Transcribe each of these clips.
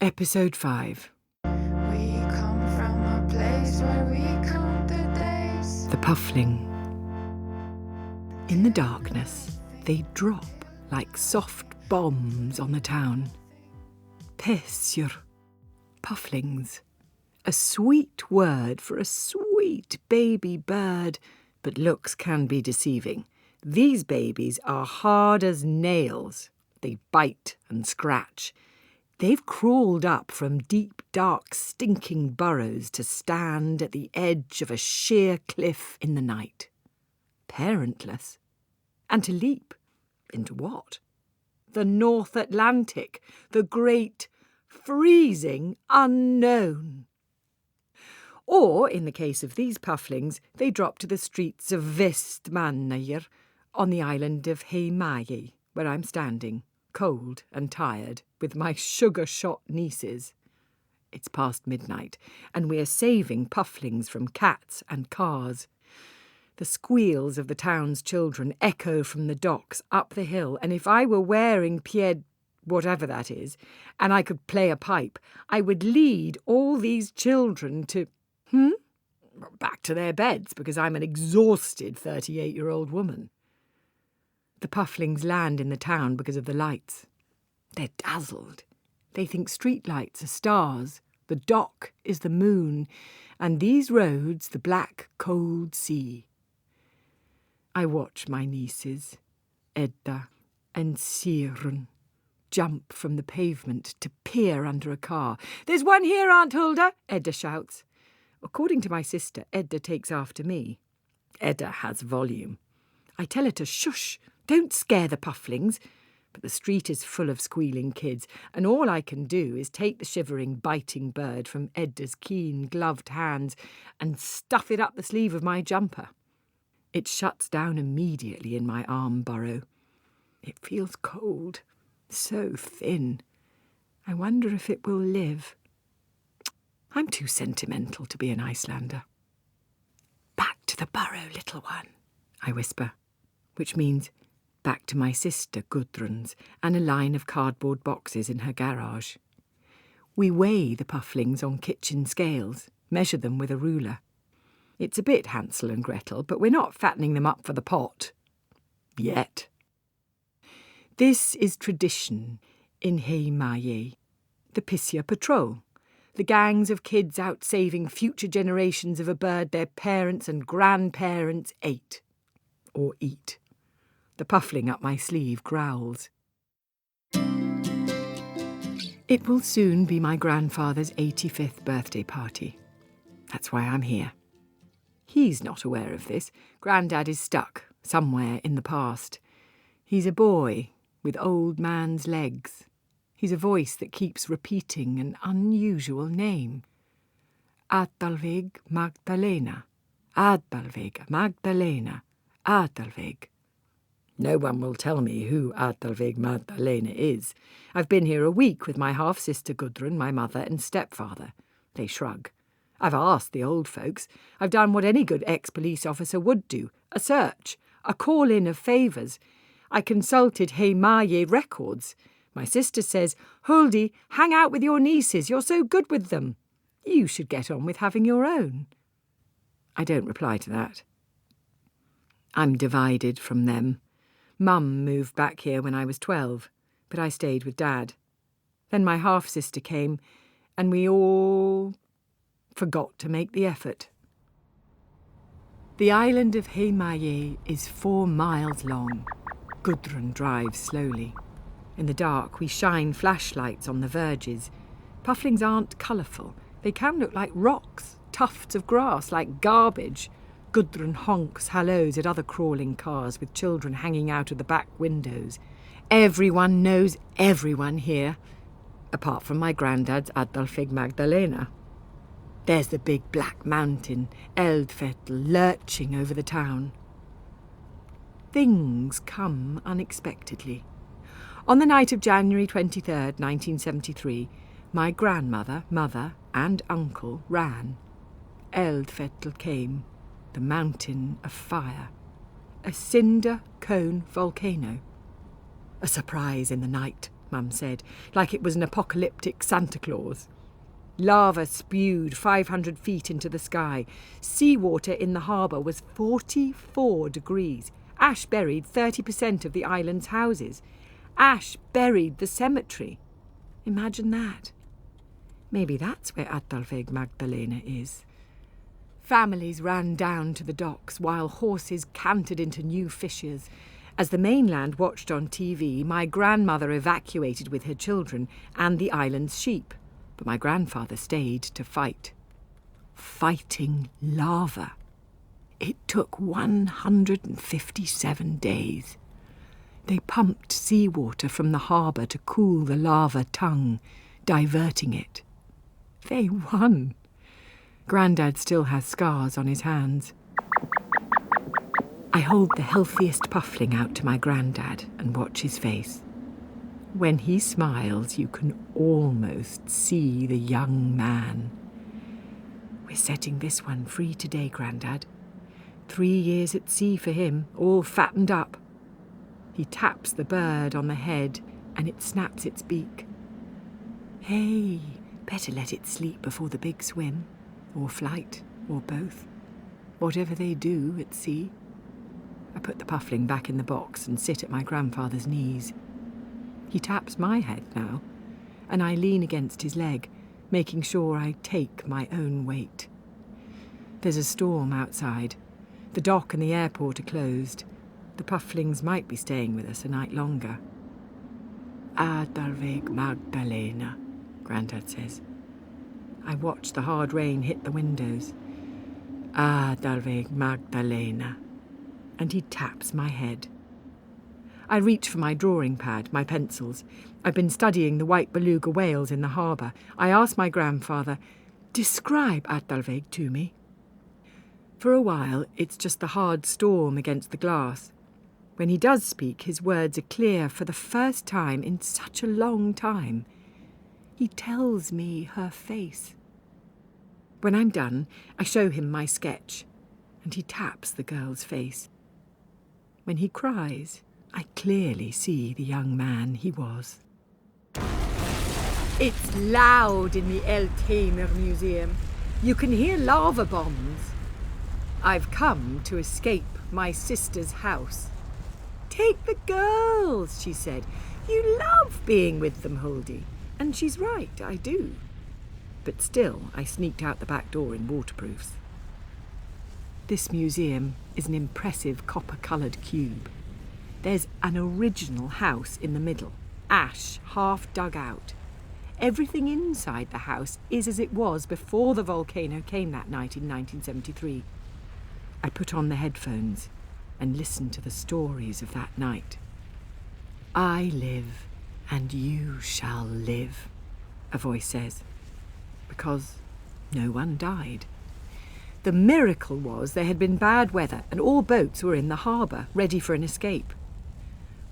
Episode 5. We come from a place where we count the days. The Puffling. In the darkness, they drop like soft bombs on the town. Pesur, pufflings. A sweet word for a sweet baby bird, but looks can be deceiving. These babies are hard as nails. They bite and scratch. They've crawled up from deep, dark, stinking burrows to stand at the edge of a sheer cliff in the night. Parentless. And to leap. Into what? The North Atlantic. The great, freezing unknown. Or, in the case of these pufflings, they drop to the streets of Vestmannaeyjar on the island of Heimaey, where I'm standing, cold and tired, with my sugar-shot nieces. It's past midnight, and we are saving pufflings from cats and cars. The squeals of the town's children echo from the docks up the hill, and if I were wearing whatever that is, and I could play a pipe, I would lead all these children to... back to their beds, because I'm an exhausted 38-year-old woman. The pufflings land in the town because of the lights. They're dazzled. They think street lights are stars, the dock is the moon, and these roads the black, cold sea. I watch my nieces, Edda and Sigrun, jump from the pavement to peer under a car. "There's one here, Aunt Hulda," Edda shouts. According to my sister, Edda takes after me. Edda has volume. I tell her to shush, don't scare the pufflings, but the street is full of squealing kids, and all I can do is take the shivering, biting bird from Edda's keen, gloved hands and stuff it up the sleeve of my jumper. It shuts down immediately in my arm burrow. It feels cold, so thin. I wonder if it will live. I'm too sentimental to be an Icelander. "Back to the burrow, little one," I whisper, which means back to my sister Gudrun's and a line of cardboard boxes in her garage. We weigh the pufflings on kitchen scales, measure them with a ruler. It's a bit Hansel and Gretel, but we're not fattening them up for the pot. Yet. This is tradition in Heimaey, the Pissia Patrol. The gangs of kids out saving future generations of a bird their parents and grandparents ate. Or eat. The puffling up my sleeve growls. It will soon be my grandfather's 85th birthday party. That's why I'm here. He's not aware of this. Grandad is stuck somewhere in the past. He's a boy with old man's legs. He's a voice that keeps repeating an unusual name. Adalvig Magdalena. Adalvig Magdalena. Adalvig. No one will tell me who Adalvig Magdalena is. I've been here a week with my half-sister Gudrun, my mother, and stepfather. They shrug. I've asked the old folks. I've done what any good ex-police officer would do. A search. A call-in of favours. I consulted Heimaey records. My sister says, "Huldy, hang out with your nieces. You're so good with them. You should get on with having your own." I don't reply to that. I'm divided from them. Mum moved back here when I was 12, but I stayed with Dad. Then my half-sister came, and we all forgot to make the effort. The island of Heimaey is 4 miles long. Gudrun drives slowly. In the dark, we shine flashlights on the verges. Pufflings aren't colourful. They can look like rocks, tufts of grass, like garbage. Gudrun honks hellos at other crawling cars with children hanging out of the back windows. Everyone knows everyone here, apart from my granddad's Adalvig Magdalena. There's the big black mountain, Eldfettel, lurching over the town. Things come unexpectedly. On the night of January 23rd, 1973, my grandmother, mother and uncle ran. Eldfettel came, the mountain of fire. A cinder cone volcano. A surprise in the night, Mum said, like it was an apocalyptic Santa Claus. Lava spewed 500 feet into the sky. Seawater in the harbour was 44 degrees. Ash buried 30% of the island's houses. Ash buried the cemetery. Imagine that. Maybe that's where Adalveig Magdalena is. Families ran down to the docks while horses cantered into new fissures. As the mainland watched on TV, my grandmother evacuated with her children and the island's sheep. But my grandfather stayed to fight. Fighting lava. It took 157 days. They pumped seawater from the harbour to cool the lava tongue, diverting it. They won. Grandad still has scars on his hands. I hold the healthiest puffling out to my grandad and watch his face. When he smiles, you can almost see the young man. We're setting this one free today, Grandad. 3 years at sea for him, all fattened up. He taps the bird on the head and it snaps its beak. Hey, better let it sleep before the big swim, or flight, or both. Whatever they do at sea. I put the puffling back in the box and sit at my grandfather's knees. He taps my head now, and I lean against his leg, making sure I take my own weight. There's a storm outside. The dock and the airport are closed. The pufflings might be staying with us a night longer. Adalveig Magdalena, Grandad says. I watch the hard rain hit the windows. Adalveig Magdalena. And he taps my head. I reach for my drawing pad, my pencils. I've been studying the white beluga whales in the harbour. I ask my grandfather, describe Adalveig to me. For a while, it's just the hard storm against the glass. When he does speak, his words are clear for the first time in such a long time. He tells me her face. When I'm done, I show him my sketch, and he taps the girl's face. When he cries, I clearly see the young man he was. It's loud in the Eccentric Museum. You can hear lava bombs. I've come to escape my sister's house. Take the girls, she said. You love being with them, Hulda. And she's right, I do. But still, I sneaked out the back door in waterproofs. This museum is an impressive copper-coloured cube. There's an original house in the middle, ash half dug out. Everything inside the house is as it was before the volcano came that night in 1973. I put on the headphones and listen to the stories of that night. I live and you shall live, a voice says, because no one died. The miracle was there had been bad weather and all boats were in the harbour, ready for an escape.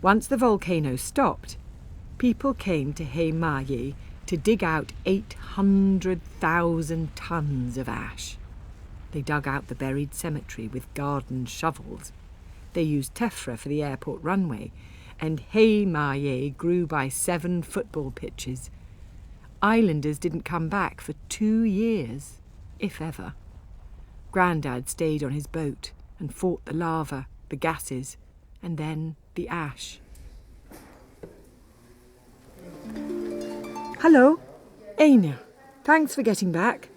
Once the volcano stopped, people came to Heimaye to dig out 800,000 tons of ash. They dug out the buried cemetery with garden shovels. They used tephra for the airport runway, and Heimaye grew by 7 football pitches. Islanders didn't come back for 2 years, if ever. Grandad stayed on his boat and fought the lava, the gases, and then the ash. Hello, Aina. Thanks for getting back.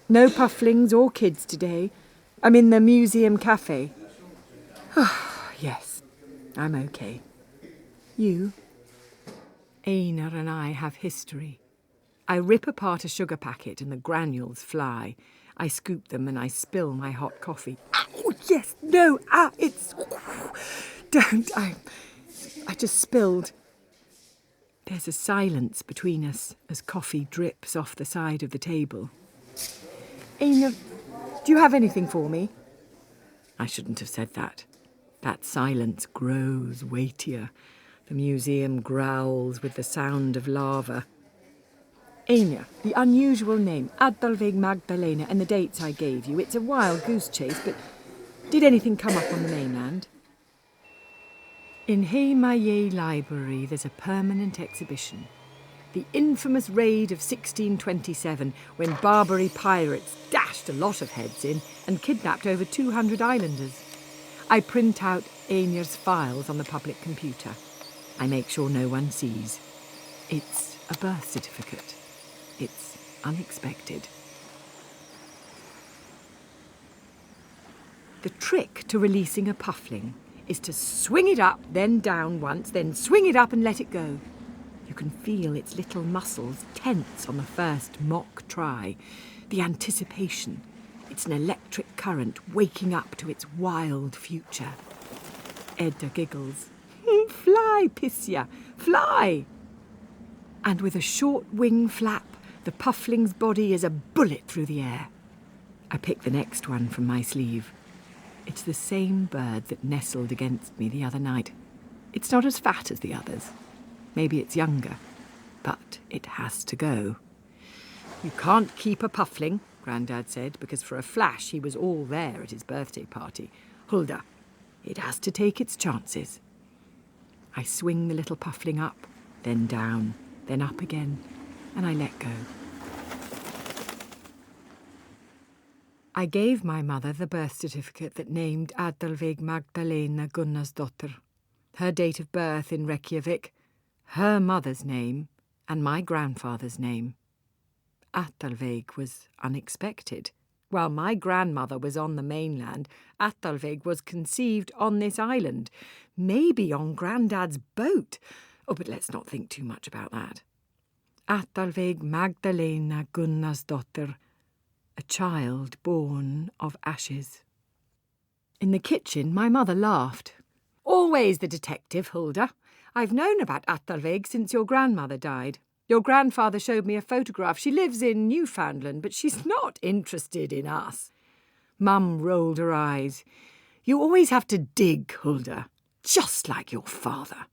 No pufflings or kids today. I'm in the museum cafe. Yes, I'm okay. You? Aina and I have history. I rip apart a sugar packet and the granules fly. I scoop them and I spill my hot coffee. Oh, yes, no, it's... Don't, I just spilled. There's a silence between us as coffee drips off the side of the table. Aina, do you have anything for me? I shouldn't have said that. That silence grows weightier. The museum growls with the sound of lava. Aina, the unusual name, Adalveig Magdalena, and the dates I gave you. It's a wild goose chase, but did anything come up on the mainland? In Haymaye Library there's a permanent exhibition. The infamous raid of 1627, when Barbary pirates dashed a lot of heads in and kidnapped over 200 islanders. I print out Einar's files on the public computer. I make sure no one sees. It's a birth certificate. It's unexpected. The trick to releasing a puffling is to swing it up, then down once, then swing it up and let it go. You can feel its little muscles tense on the first mock try. The anticipation. It's an electric current waking up to its wild future. Edda giggles. Fly, Pissia, fly! And with a short wing flap, the puffling's body is a bullet through the air. I pick the next one from my sleeve. It's the same bird that nestled against me the other night. It's not as fat as the others. Maybe it's younger, but it has to go. You can't keep a puffling, Grandad said, because for a flash he was all there at his birthday party. Hulda, it has to take its chances. I swing the little puffling up, then down, then up again, and I let go. I gave my mother the birth certificate that named Adalveig Magdalena Gunnarsdóttir, her date of birth in Reykjavik, her mother's name, and my grandfather's name. Adalveig was unexpected. While my grandmother was on the mainland, Adalveig was conceived on this island, maybe on Grandad's boat. Oh, but let's not think too much about that. Adalveig Magdalena Gunnarsdóttir, a child born of ashes. In the kitchen, my mother laughed. Always the detective, Hulda. I've known about Adalveig since your grandmother died. Your grandfather showed me a photograph. She lives in Newfoundland, but she's not interested in us. Mum rolled her eyes. You always have to dig, Hulda, just like your father.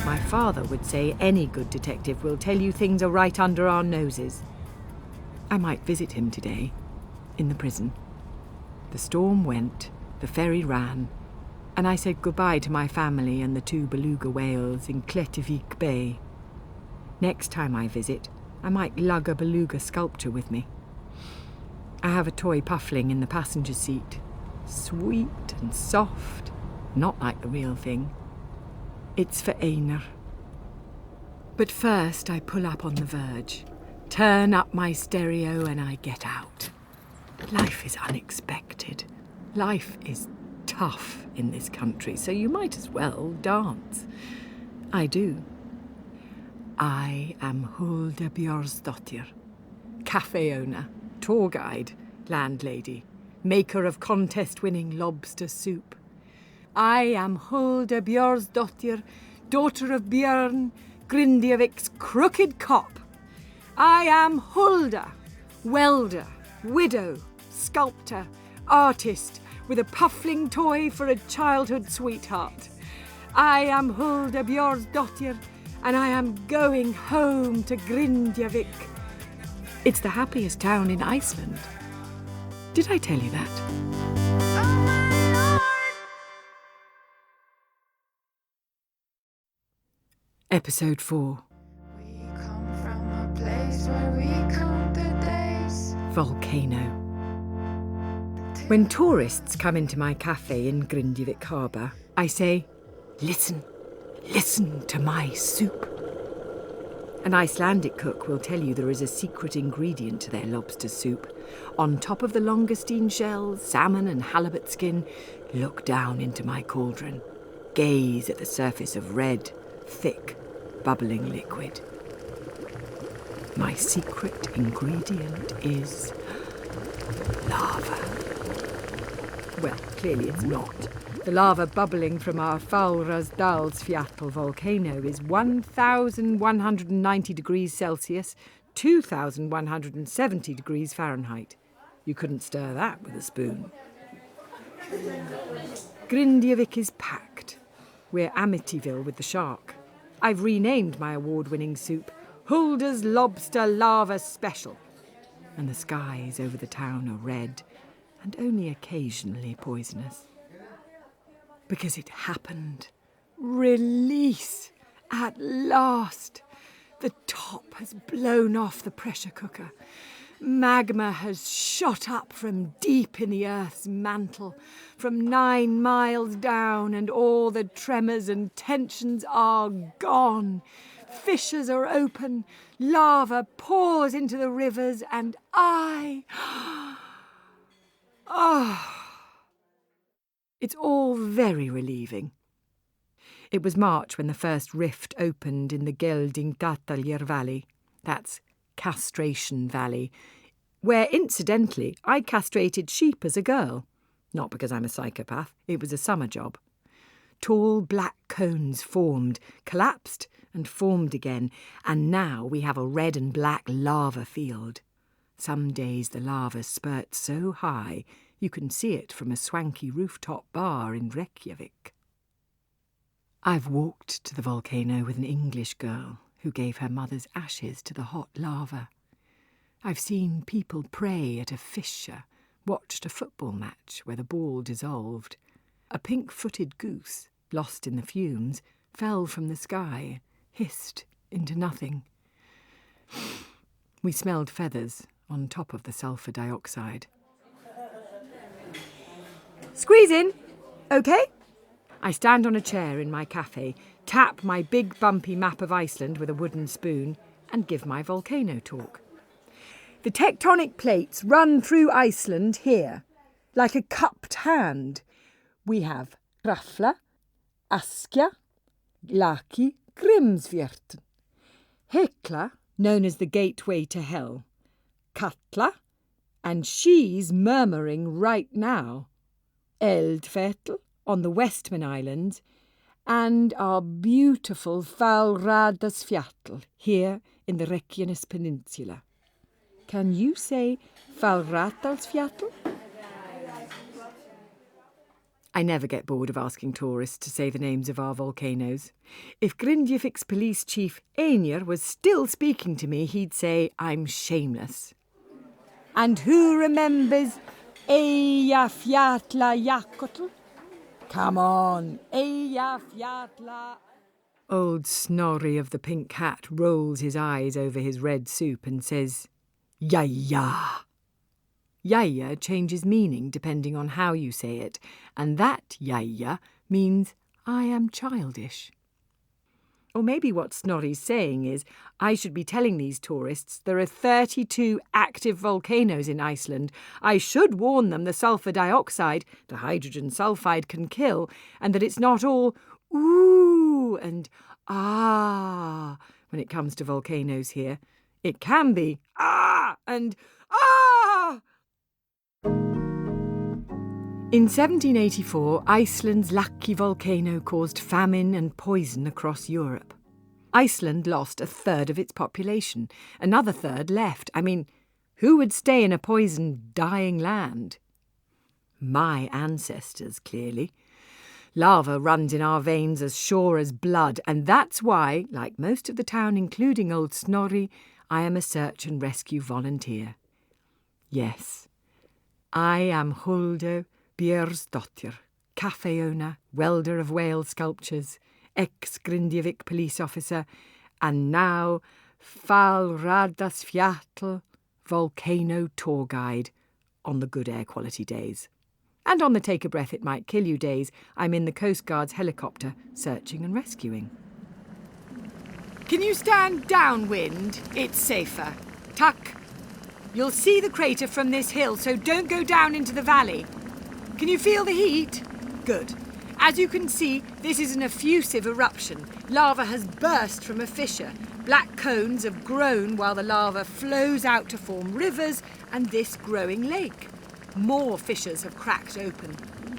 My father would say any good detective will tell you things are right under our noses. I might visit him today, in the prison. The storm went, the ferry ran, and I said goodbye to my family and the 2 beluga whales in Cletivik Bay. Next time I visit, I might lug a beluga sculpture with me. I have a toy puffling in the passenger seat. Sweet and soft, not like the real thing. It's for Einar. But first I pull up on the verge, turn up my stereo and I get out. Life is unexpected. Life is tough in this country, so you might as well dance. I do. I am Hulda Björnsdóttir, cafe owner, tour guide, landlady, maker of contest-winning lobster soup. I am Hulda Björnsdóttir, daughter of Björn, Grindjavik's crooked cop. I am Hulda, welder, widow, sculptor, artist, with a puffling toy for a childhood sweetheart. I am Hulda Björnsdóttir, and I am going home to Grindjavik. It's the happiest town in Iceland. Did I tell you that? Oh my Lord. Episode 4. We come from a place where we count the days. Volcano. When tourists come into my cafe in Grindjavik Harbour, I say, listen to my soup. An Icelandic cook will tell you there is a secret ingredient to their lobster soup. On top of the langoustine shells, salmon and halibut skin, look down into my cauldron. Gaze at the surface of red, thick, bubbling liquid. My secret ingredient is lava. Well, clearly it's not. The lava bubbling from our Fálradalsfjall volcano is 1,190 degrees Celsius, 2,170 degrees Fahrenheit. You couldn't stir that with a spoon. Grindjavik is packed. We're Amityville with the shark. I've renamed my award-winning soup Hulda's Lobster Lava Special. And the skies over the town are red, and only occasionally poisonous. Because it happened. Release! At last! The top has blown off the pressure cooker. Magma has shot up from deep in the earth's mantle, from 9 miles down, and all the tremors and tensions are gone. Fissures are open, lava pours into the rivers, and it's all very relieving. It was March when the first rift opened in the Geldingtataljer Valley. That's Castration Valley, where, incidentally, I castrated sheep as a girl. Not because I'm a psychopath, it was a summer job. Tall black cones formed, collapsed and formed again, and now we have a red and black lava field. Some days the lava spurts so high you can see it from a swanky rooftop bar in Reykjavik. I've walked to the volcano with an English girl who gave her mother's ashes to the hot lava. I've seen people pray at a fissure, watched a football match where the ball dissolved. A pink-footed goose, lost in the fumes, fell from the sky, hissed into nothing. We smelled feathers on top of the sulphur dioxide. Squeeze in, OK? I stand on a chair in my cafe, tap my big bumpy map of Iceland with a wooden spoon, and give my volcano talk. The tectonic plates run through Iceland here, like a cupped hand. We have Krafla, Askja, Laki, Grimsvjörten. Hekla, known as the gateway to hell. Katla, and she's murmuring right now. Eldfettel, on the Westman Islands, and our beautiful Fallradalsfjall here in the Reykjanes Peninsula. Can you say Fallradalsfjall? I never get bored of asking tourists to say the names of our volcanoes. If Grindjavik's police chief Einir was still speaking to me, he'd say I'm shameless. And who remembers Eyjafjallajökull? Come on, Eyjafjalla. Old Snorri of the pink hat rolls his eyes over his red soup and says, Jæja. Jæja changes meaning depending on how you say it, and that Jæja means I am childish. Or maybe what Snorri's saying is, I should be telling these tourists there are 32 active volcanoes in Iceland. I should warn them the sulphur dioxide, the hydrogen sulfide, can kill, and that it's not all ooh and ah when it comes to volcanoes here. It can be ah and ah! In 1784, Iceland's Laki volcano caused famine and poison across Europe. Iceland lost 1/3 of its population. Another third left. I mean, who would stay in a poisoned, dying land? My ancestors, clearly. Lava runs in our veins as sure as blood, and that's why, like most of the town, including old Snorri, I am a search and rescue volunteer. Yes, I am Hulda Björnsdóttir, cafe owner, welder of whale sculptures, ex-Grindjavik police officer, and now Fallradalsfjall volcano tour guide on the good air quality days. And on the take-a-breath-it-might-kill-you days, I'm in the Coast Guard's helicopter searching and rescuing. Can you stand downwind? It's safer. Tuck. You'll see the crater from this hill, so don't go down into the valley. Can you feel the heat? Good. As you can see, this is an effusive eruption. Lava has burst from a fissure. Black cones have grown while the lava flows out to form rivers and this growing lake. More fissures have cracked open.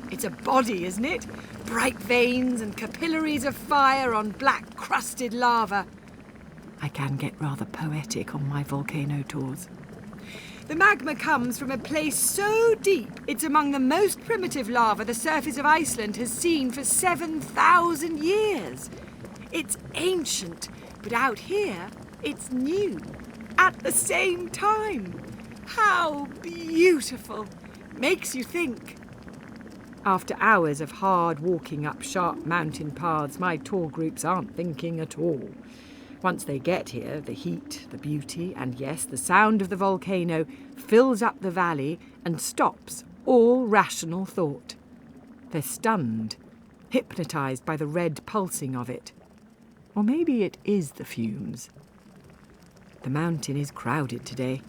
It's a body, isn't it? Bright veins and capillaries of fire on black crusted lava. I can get rather poetic on my volcano tours. The magma comes from a place so deep it's among the most primitive lava the surface of Iceland has seen for 7,000 years. It's ancient, but out here it's new. At the same time. How beautiful! Makes you think. After hours of hard walking up sharp mountain paths, my tour groups aren't thinking at all. Once they get here, the heat, the beauty, and yes, the sound of the volcano fills up the valley and stops all rational thought. They're stunned, hypnotised by the red pulsing of it. Or maybe it is the fumes. The mountain is crowded today.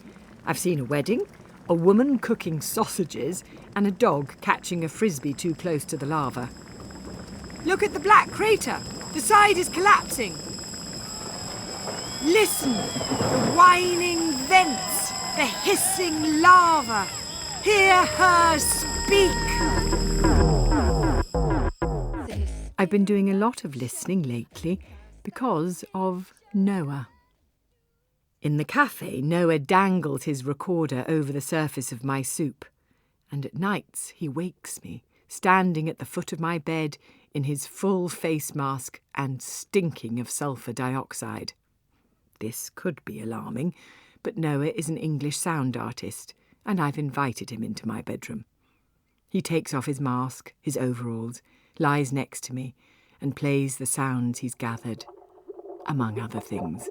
I've seen a wedding, a woman cooking sausages, and a dog catching a frisbee too close to the lava. Look at the black crater! The side is collapsing! Listen! The whining vents! The hissing lava! Hear her speak! I've been doing a lot of listening lately because of Noah. In the cafe, Noah dangles his recorder over the surface of my soup, and at nights he wakes me, standing at the foot of my bed in his full face mask and stinking of sulphur dioxide. This could be alarming, but Noah is an English sound artist, and I've invited him into my bedroom. He takes off his mask, his overalls, lies next to me, and plays the sounds he's gathered, among other things.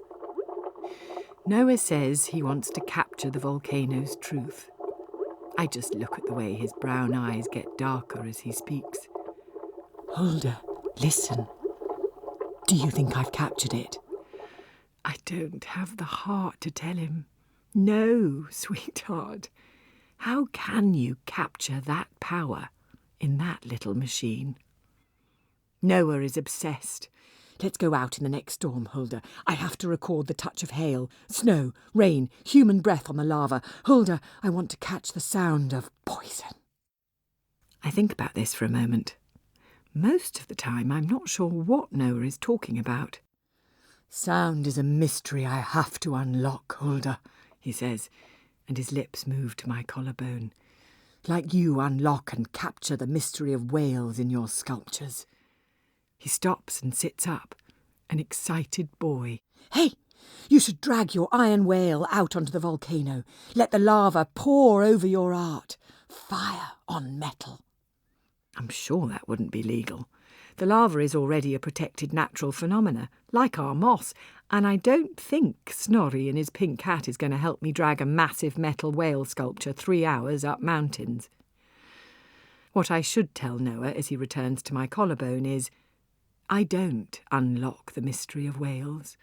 Noah says he wants to capture the volcano's truth. I just look at the way his brown eyes get darker as he speaks. Hulda, listen. Do you think I've captured it? I don't have the heart to tell him. No, sweetheart. How can you capture that power in that little machine? Noah is obsessed. Let's go out in the next storm, Hulda. I have to record the touch of hail, snow, rain, human breath on the lava. Hulda, I want to catch the sound of poison. I think about this for a moment. Most of the time, I'm not sure what Noah is talking about. Sound is a mystery I have to unlock, Hulda, he says, and his lips move to my collarbone. Like you unlock and capture the mystery of whales in your sculptures. He stops and sits up, an excited boy. Hey, you should drag your iron whale out onto the volcano. Let the lava pour over your art. Fire on metal. I'm sure that wouldn't be legal. The lava is already a protected natural phenomena, like our moss, and I don't think Snorri in his pink hat is going to help me drag a massive metal whale sculpture 3 hours up mountains. What I should tell Noah as he returns to my collarbone is, I don't unlock the mystery of whales.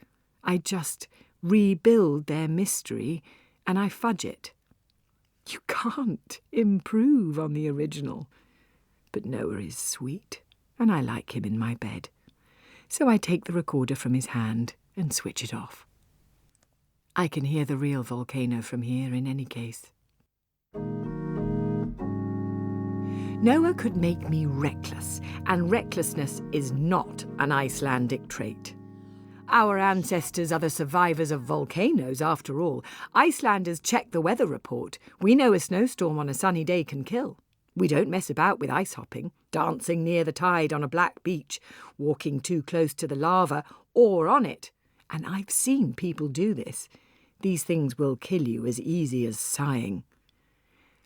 I just rebuild their mystery and I fudge it. You can't improve on the original. But Noah is sweet, and I like him in my bed. So I take the recorder from his hand and switch it off. I can hear the real volcano from here in any case. Noah could make me reckless, and recklessness is not an Icelandic trait. Our ancestors are the survivors of volcanoes, after all. Icelanders check the weather report. We know a snowstorm on a sunny day can kill. We don't mess about with ice hopping, dancing near the tide on a black beach, walking too close to the lava or on it. And I've seen people do this. These things will kill you as easy as sighing.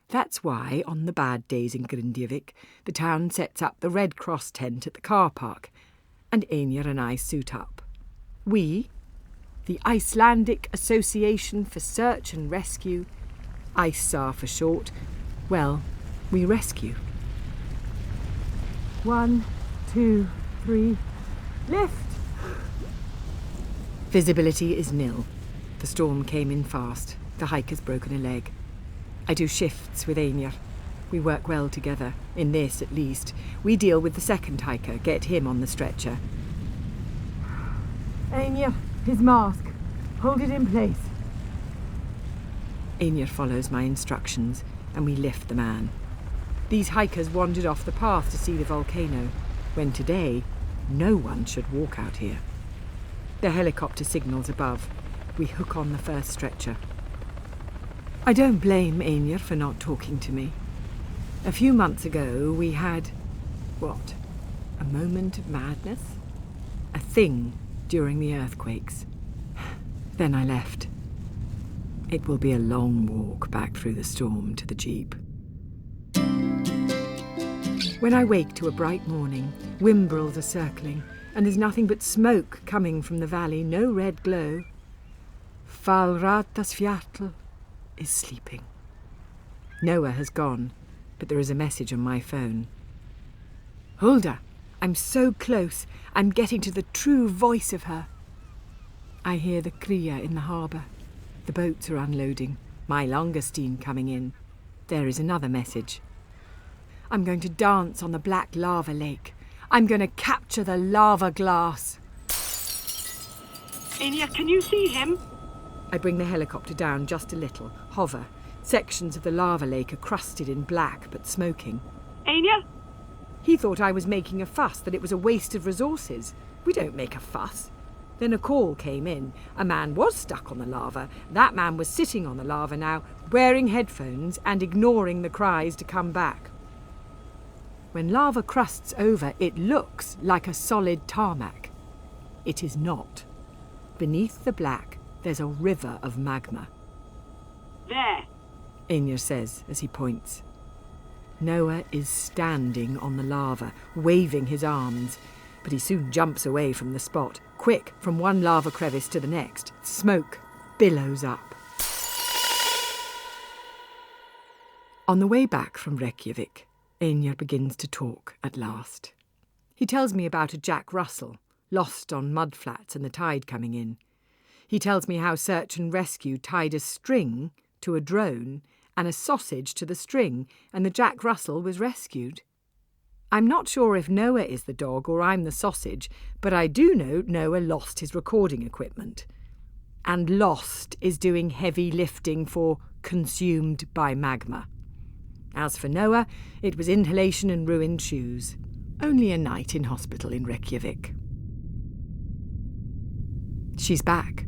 That's why, on the bad days in Grindavik, the town sets up the Red Cross tent at the car park, and Anya and I suit up. We, the Icelandic Association for Search and Rescue, ISAR for short, well, we rescue. 1, 2, 3, lift! Visibility is nil. The storm came in fast. The hiker's broken a leg. I do shifts with Anya. We work well together, in this at least. We deal with the second hiker, get him on the stretcher. Anya, his mask. Hold it in place. Anya follows my instructions, and we lift the man. These hikers wandered off the path to see the volcano, when today no one should walk out here. The helicopter signals above. We hook on the first stretcher. I don't blame Anya for not talking to me. A few months ago we had, what, a moment of madness? A thing during the earthquakes. Then I left. It will be a long walk back through the storm to the jeep. When I wake to a bright morning, whimbrels are circling, and there's nothing but smoke coming from the valley, no red glow. Falratas Fjartl is sleeping. Noah has gone, but there is a message on my phone. Hulda, I'm so close. I'm getting to the true voice of her. I hear the Kria in the harbour. The boats are unloading. My Langostine coming in. There is another message. I'm going to dance on the black lava lake. I'm going to capture the lava glass. Anya, can you see him? I bring the helicopter down just a little, hover. Sections of the lava lake are crusted in black but smoking. Anya? He thought I was making a fuss, that it was a waste of resources. We don't make a fuss. Then a call came in. A man was stuck on the lava. That man was sitting on the lava now, wearing headphones and ignoring the cries to come back. When lava crusts over, it looks like a solid tarmac. It is not. Beneath the black, there's a river of magma. There. Anya says as he points. Noah is standing on the lava, waving his arms, but he soon jumps away from the spot. Quick, from one lava crevice to the next, smoke billows up. On the way back from Reykjavik, Anya begins to talk at last. He tells me about a Jack Russell, lost on mudflats and the tide coming in. He tells me how search and rescue tied a string to a drone and a sausage to the string, and the Jack Russell was rescued. I'm not sure if Noah is the dog or I'm the sausage, but I do know Noah lost his recording equipment. And lost is doing heavy lifting for consumed by magma. As for Noah, it was inhalation and ruined shoes. Only a night in hospital in Reykjavik. She's back.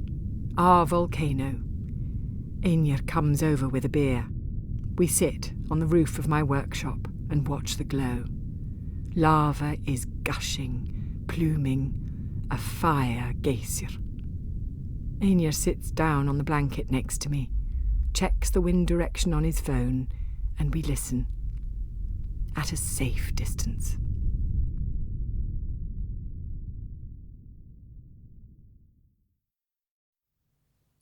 Our volcano. Anya comes over with a beer. We sit on the roof of my workshop and watch the glow. Lava is gushing, pluming, a fire geysir. Anya sits down on the blanket next to me, checks the wind direction on his phone, and we listen. At a safe distance.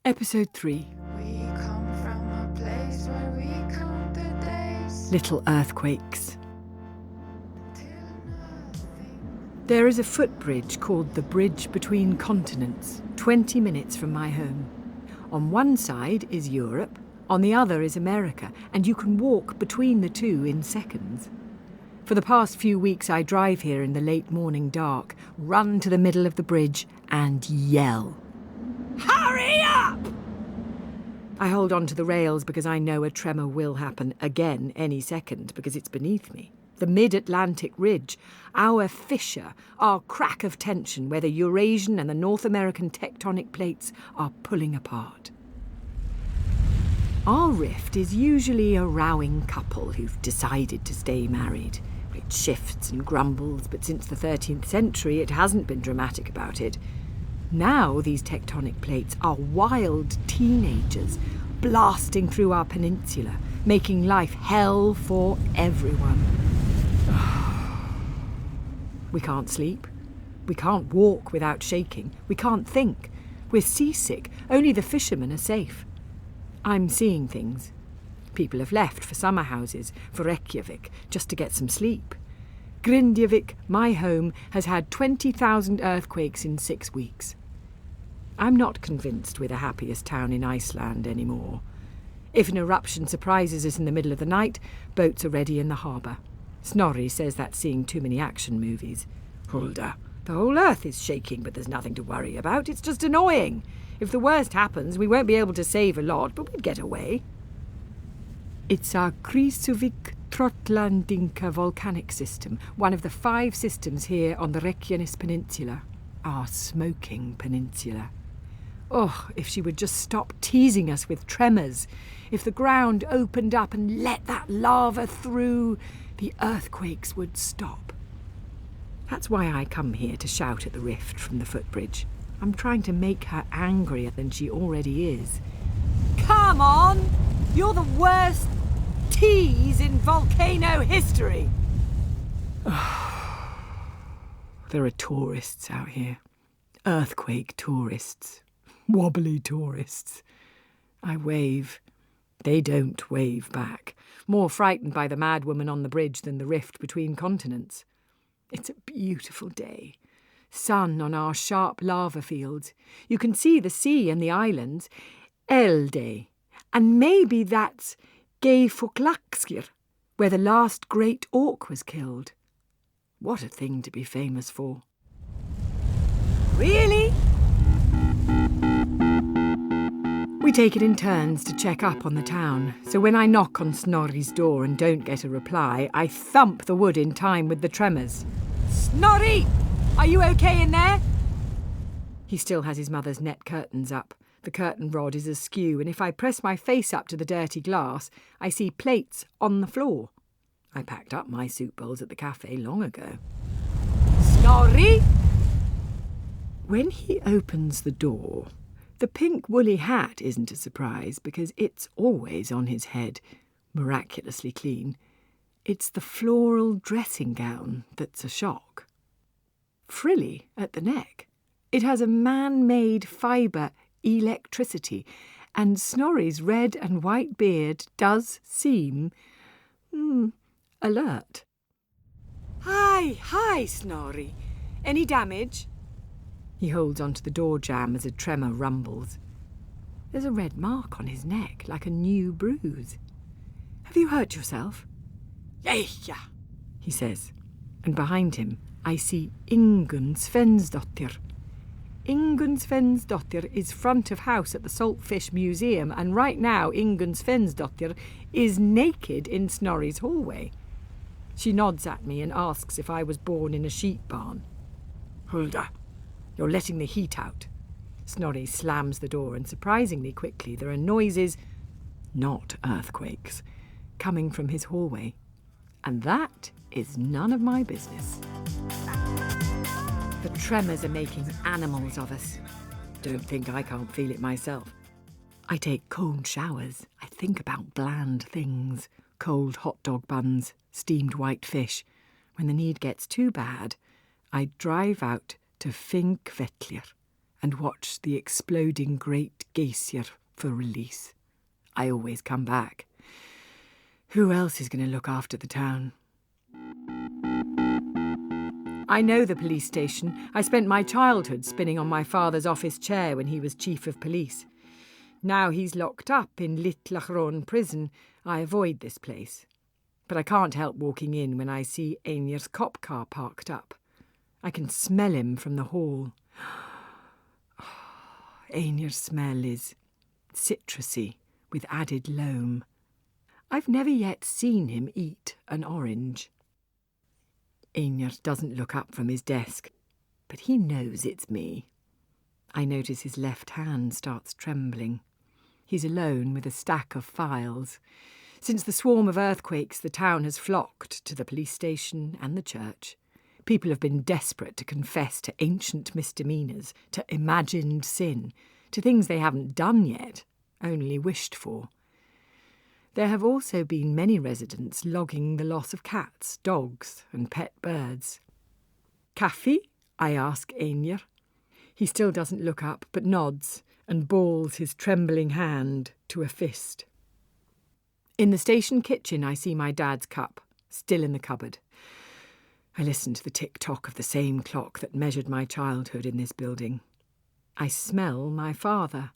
Episode 3. We come from a place where we count the days Little earthquakes. till nothing. There is a footbridge called the Bridge Between Continents, 20 minutes from my home. On one side is Europe, on the other is America, and you can walk between the two in seconds. For the past few weeks I drive here in the late morning dark, run to the middle of the bridge and yell. Hurry up! I hold on to the rails because I know a tremor will happen again any second because it's beneath me. The mid-Atlantic ridge, our fissure, our crack of tension where the Eurasian and the North American tectonic plates are pulling apart. Our rift is usually a rowing couple who've decided to stay married. It shifts and grumbles, but since the 13th century it hasn't been dramatic about it. Now these tectonic plates are wild teenagers blasting through our peninsula, making life hell for everyone. We can't sleep. We can't walk without shaking. We can't think. We're seasick. Only the fishermen are safe. I'm seeing things. People have left for summer houses, for Reykjavik, just to get some sleep. Grindavik, my home, has had 20,000 earthquakes in 6 weeks. I'm not convinced we're the happiest town in Iceland anymore. If an eruption surprises us in the middle of the night, boats are ready in the harbour. Snorri says that's seeing too many action movies. Hulda, the whole earth is shaking, but there's nothing to worry about. It's just annoying. If the worst happens, we won't be able to save a lot, but we'd get away. It's our Krýsuvík Trotlandinka volcanic system, one of the 5 systems here on the Reykjanes Peninsula, our smoking peninsula. Oh, if she would just stop teasing us with tremors. If the ground opened up and let that lava through, the earthquakes would stop. That's why I come here to shout at the rift from the footbridge. I'm trying to make her angrier than she already is. Come on! You're the worst tease in volcano history! There are tourists out here. Earthquake tourists. Wobbly tourists. I wave. They don't wave back, more frightened by the mad woman on the bridge than the rift between continents. It's a beautiful day. Sun on our sharp lava fields. You can see the sea and the islands. Elde. And maybe that's Geirfuglakskir, where the last great orc was killed. What a thing to be famous for. Really? We take it in turns to check up on the town, so when I knock on Snorri's door and don't get a reply, I thump the wood in time with the tremors. Snorri! Are you okay in there? He still has his mother's net curtains up. The curtain rod is askew, and if I press my face up to the dirty glass, I see plates on the floor. I packed up my soup bowls at the cafe long ago. Snorri! When he opens the door, the pink woolly hat isn't a surprise because it's always on his head, miraculously clean. It's the floral dressing gown that's a shock. Frilly at the neck. It has a man-made fibre electricity, and Snorri's red and white beard does seem alert. Hi, Snorri. Any damage? He holds onto the door jamb as a tremor rumbles. There's a red mark on his neck, like a new bruise. Have you hurt yourself? Yeah, he says, and behind him I see Ingunn Svensdottir. Ingunn Svensdottir is front of house at the Saltfish Museum, and right now Ingunn Svensdottir is naked in Snorri's hallway. She nods at me and asks if I was born in a sheep barn. Hulda, you're letting the heat out. Snorri slams the door, and surprisingly quickly there are noises, not earthquakes, coming from his hallway. And that is none of my business. The tremors are making animals of us. Don't think I can't feel it myself. I take cold showers. I think about bland things. Cold hot dog buns, steamed white fish. When the need gets too bad, I drive out to Finkvetlir and watch the exploding Great Geysir for release. I always come back. Who else is going to look after the town? I know the police station. I spent my childhood spinning on my father's office chair when he was chief of police. Now he's locked up in Litlachron prison. I avoid this place. But I can't help walking in when I see Einar's cop car parked up. I can smell him from the hall. Einar's smell is citrusy with added loam. I've never yet seen him eat an orange. Einar doesn't look up from his desk, but he knows it's me. I notice his left hand starts trembling. He's alone with a stack of files. Since the swarm of earthquakes, the town has flocked to the police station and the church. People have been desperate to confess to ancient misdemeanours, to imagined sin, to things they haven't done yet, only wished for. There have also been many residents logging the loss of cats, dogs and pet birds. Kaffi? I ask Einar. He still doesn't look up, but nods and balls his trembling hand to a fist. In the station kitchen I see my dad's cup, still in the cupboard. I listen to the tick-tock of the same clock that measured my childhood in this building. I smell my father.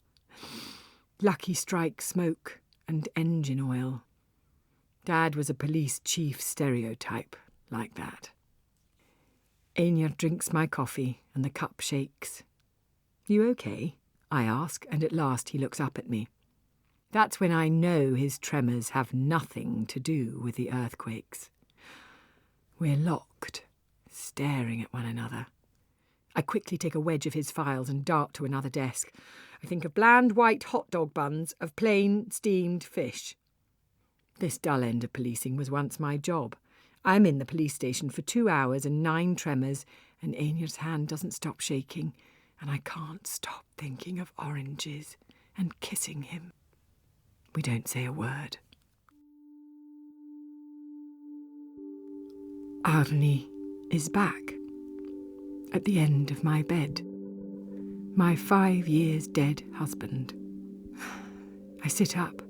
Lucky Strike smoke and engine oil. Dad was a police chief stereotype, like that. Einar drinks my coffee and the cup shakes. You okay? I ask, and at last he looks up at me. That's when I know his tremors have nothing to do with the earthquakes. We're locked, staring at one another. I quickly take a wedge of his files and dart to another desk. I think of bland white hot dog buns, of plain steamed fish. This dull end of policing was once my job. I'm in the police station for 2 hours and 9 tremors, and Einar's hand doesn't stop shaking, and I can't stop thinking of oranges and kissing him. We don't say a word. Arnie is back, at the end of my bed. My 5 years dead husband. I sit up,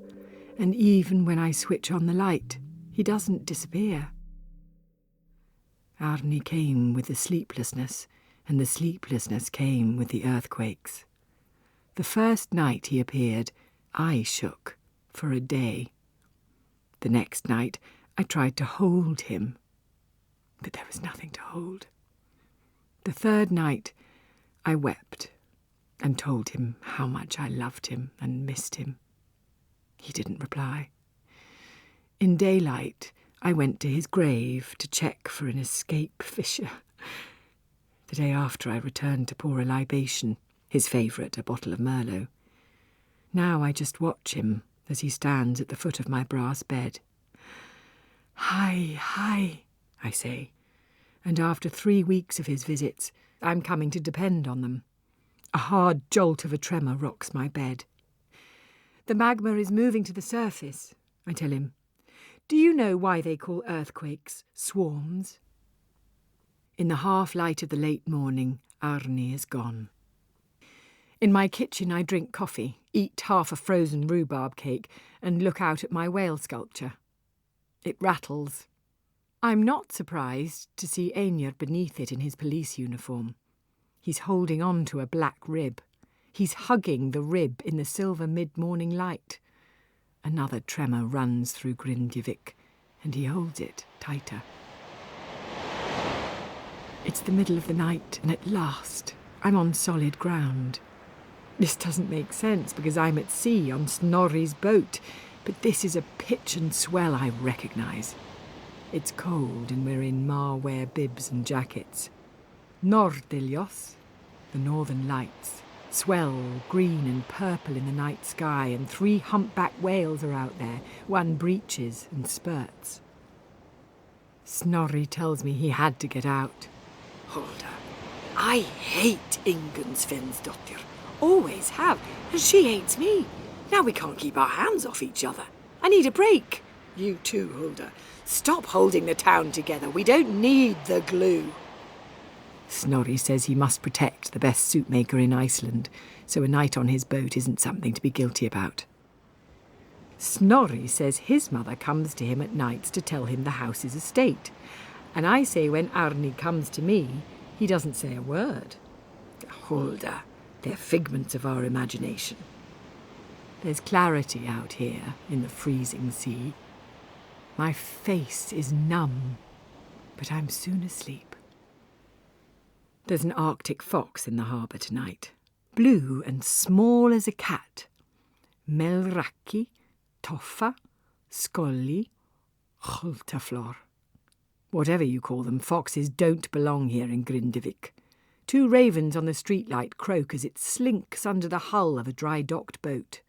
and even when I switch on the light, he doesn't disappear. Arnie came with the sleeplessness, and the sleeplessness came with the earthquakes. The first night he appeared, I shook for a day. The next night, I tried to hold him, but there was nothing to hold. The third night, I wept and told him how much I loved him and missed him. He didn't reply. In daylight, I went to his grave to check for an escape fissure. The day after, I returned to pour a libation, his favourite, a bottle of Merlot. Now I just watch him as he stands at the foot of my brass bed. Hi, hi, I say, and after 3 weeks of his visits, I'm coming to depend on them. A hard jolt of a tremor rocks my bed. The magma is moving to the surface, I tell him. Do you know why they call earthquakes swarms? In the half-light of the late morning, Arnie is gone. In my kitchen I drink coffee, eat half a frozen rhubarb cake, and look out at my whale sculpture. It rattles. I'm not surprised to see Einir beneath it in his police uniform. He's holding on to a black rib. He's hugging the rib in the silver mid-morning light. Another tremor runs through Grindavik, and he holds it tighter. It's the middle of the night, and at last I'm on solid ground. This doesn't make sense because I'm at sea on Snorri's boat, but this is a pitch and swell I recognise. It's cold and we're in Marware bibs and jackets. Nordilios, the northern lights, swell green and purple in the night sky, and 3 humpback whales are out there, one breaches and spurts. Snorri tells me he had to get out. Hulda, I hate Ingunn Svensdottir. Always have, and she hates me. Now we can't keep our hands off each other. I need a break. You too, Hulda. Stop holding the town together. We don't need the glue. Snorri says he must protect the best soup maker in Iceland, so a night on his boat isn't something to be guilty about. Snorri says his mother comes to him at nights to tell him the house is a state, and I say when Arnie comes to me, he doesn't say a word. Hulda, they're figments of our imagination. There's clarity out here in the freezing sea. My face is numb, but I'm soon asleep. There's an Arctic fox in the harbour tonight, blue and small as a cat. Melraki, Toffa, Skolli, Hultaflor. Whatever you call them, foxes don't belong here in Grindavik. 2 ravens on the streetlight croak as it slinks under the hull of a dry-docked boat.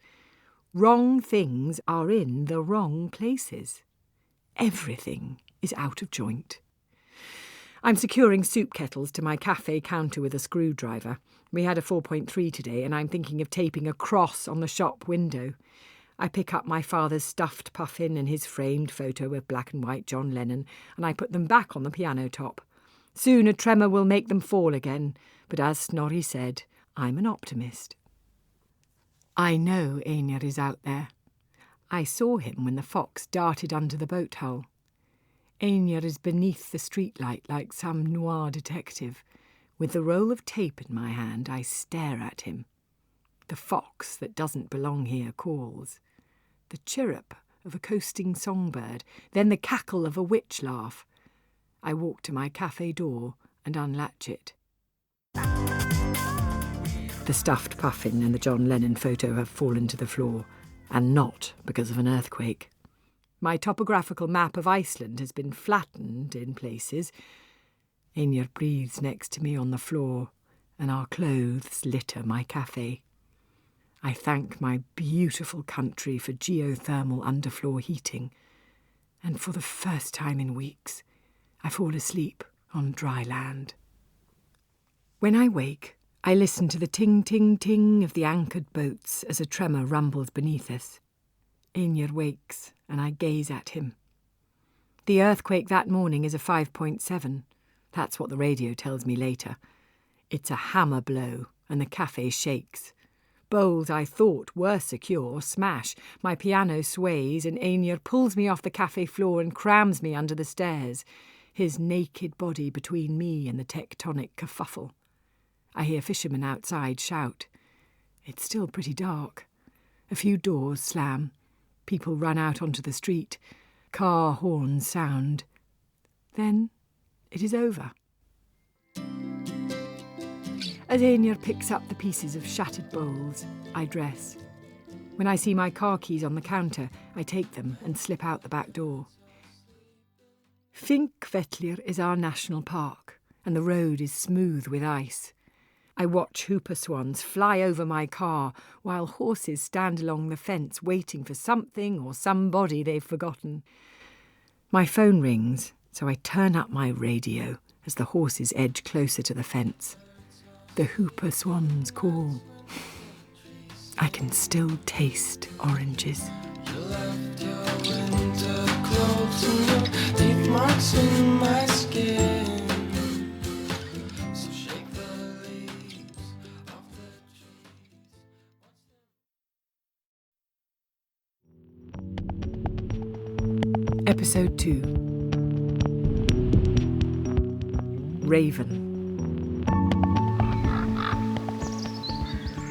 Wrong things are in the wrong places. Everything is out of joint. I'm securing soup kettles to my cafe counter with a screwdriver. We had a 4.3 today, and I'm thinking of taping a cross on the shop window. I pick up my father's stuffed puffin and his framed photo of black and white John Lennon, and I put them back on the piano top. Soon a tremor will make them fall again, but as Snorri said, I'm an optimist. I know Einir is out there. I saw him when the fox darted under the boat hull. Einir is beneath the streetlight like some noir detective. With the roll of tape in my hand, I stare at him. The fox that doesn't belong here calls. The chirrup of a coasting songbird, then the cackle of a witch laugh. I walk to my cafe door and unlatch it. The stuffed puffin and the John Lennon photo have fallen to the floor, and not because of an earthquake. My topographical map of Iceland has been flattened in places. Einir breathes next to me on the floor, and our clothes litter my cafe. I thank my beautiful country for geothermal underfloor heating, and for the first time in weeks, I fall asleep on dry land. When I wake, I listen to the ting-ting-ting of the anchored boats as a tremor rumbles beneath us. Einir wakes, and I gaze at him. The earthquake that morning is a 5.7. That's what the radio tells me later. It's a hammer blow, and the cafe shakes. Bowls I thought were secure smash. My piano sways, and Aenir pulls me off the cafe floor and crams me under the stairs, his naked body between me and the tectonic kerfuffle. I hear fishermen outside shout. It's still pretty dark. A few doors slam. People run out onto the street. Car horns sound. Then it is over. As Aenir picks up the pieces of shattered bowls, I dress. When I see my car keys on the counter, I take them and slip out the back door. Finkvellir is our national park, and the road is smooth with ice. I watch hooper swans fly over my car while horses stand along the fence waiting for something or somebody they've forgotten. My phone rings, so I turn up my radio as the horses edge closer to the fence. The hooper swans call. I can still taste oranges. You left your winter clothes and your teeth marks in my skin. So shake the leaves off the trees. Episode 2. Raven.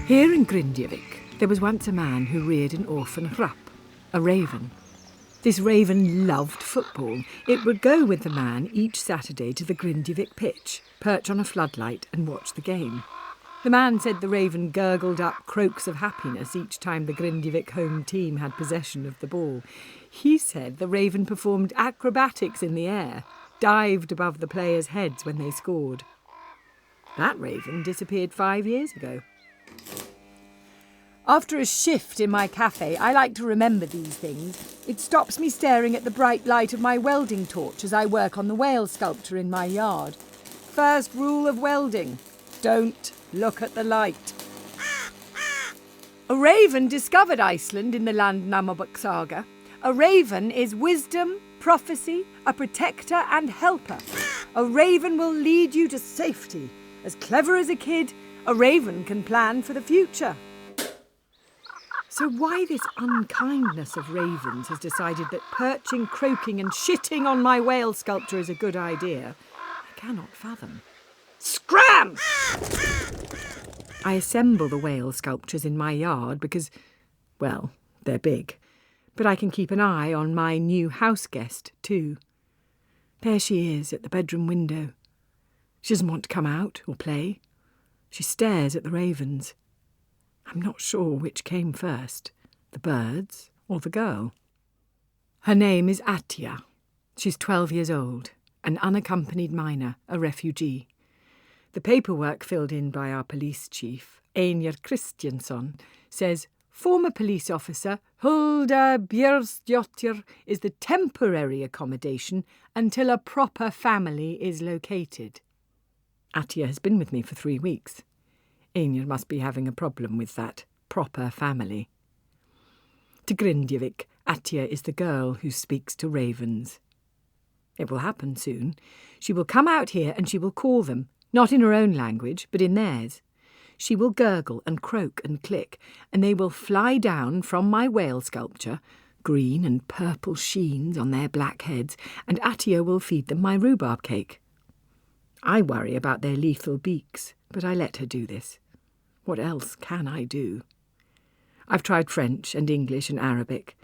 Here in Grindavik, there was once a man who reared an orphan hrap, a raven. This raven loved football. It would go with the man each Saturday to the Grindavik pitch, perch on a floodlight and watch the game. The man said the raven gurgled up croaks of happiness each time the Grindavik home team had possession of the ball. He said the raven performed acrobatics in the air, dived above the players' heads when they scored. That raven disappeared 5 years ago. After a shift in my cafe, I like to remember these things. It stops me staring at the bright light of my welding torch as I work on the whale sculpture in my yard. First rule of welding: don't look at the light. A raven discovered Iceland in the Landnámabók saga. A raven is wisdom, prophecy, a protector and helper. A raven will lead you to safety. As clever as a kid, a raven can plan for the future. So why this unkindness of ravens has decided that perching, croaking and shitting on my whale sculpture is a good idea, I cannot fathom. Scram! I assemble the whale sculptures in my yard because, well, they're big. But I can keep an eye on my new house guest, too. There she is at the bedroom window. She doesn't want to come out or play. She stares at the ravens. I'm not sure which came first, the birds or the girl. Her name is Atja. She's 12 years old, an unaccompanied minor, a refugee. The paperwork filled in by our police chief, Aenir Kristjansson, says former police officer Hulda Björnsdóttir is the temporary accommodation until a proper family is located. Atja has been with me for 3 weeks. Aenir must be having a problem with that proper family. To Grindavik, Atja is the girl who speaks to ravens. It will happen soon. She will come out here and she will call them, not in her own language, but in theirs. She will gurgle and croak and click, and they will fly down from my whale sculpture, green and purple sheens on their black heads, and Atja will feed them my rhubarb cake. I worry about their lethal beaks, but I let her do this. What else can I do? I've tried French and English and Arabic.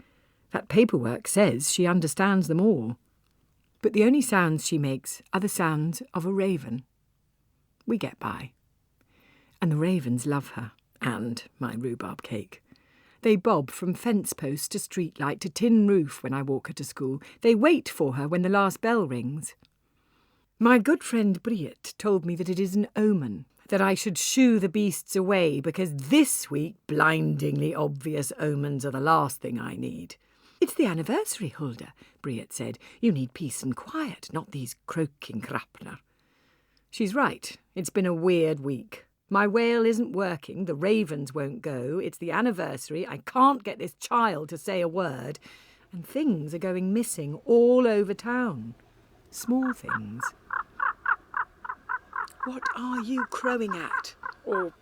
That paperwork says she understands them all. But the only sounds she makes are the sounds of a raven. We get by. And the ravens love her, and my rhubarb cake. They bob from fence post to street light to tin roof when I walk her to school. They wait for her when the last bell rings. My good friend Briet told me that it is an omen, that I should shoo the beasts away, because this week blindingly obvious omens are the last thing I need. It's the anniversary, Hulda, Briet said. You need peace and quiet, not these croaking krapner. She's right. It's been a weird week. My whale isn't working, the ravens won't go, it's the anniversary, I can't get this child to say a word, and things are going missing all over town. Small things. What are you crowing at? Or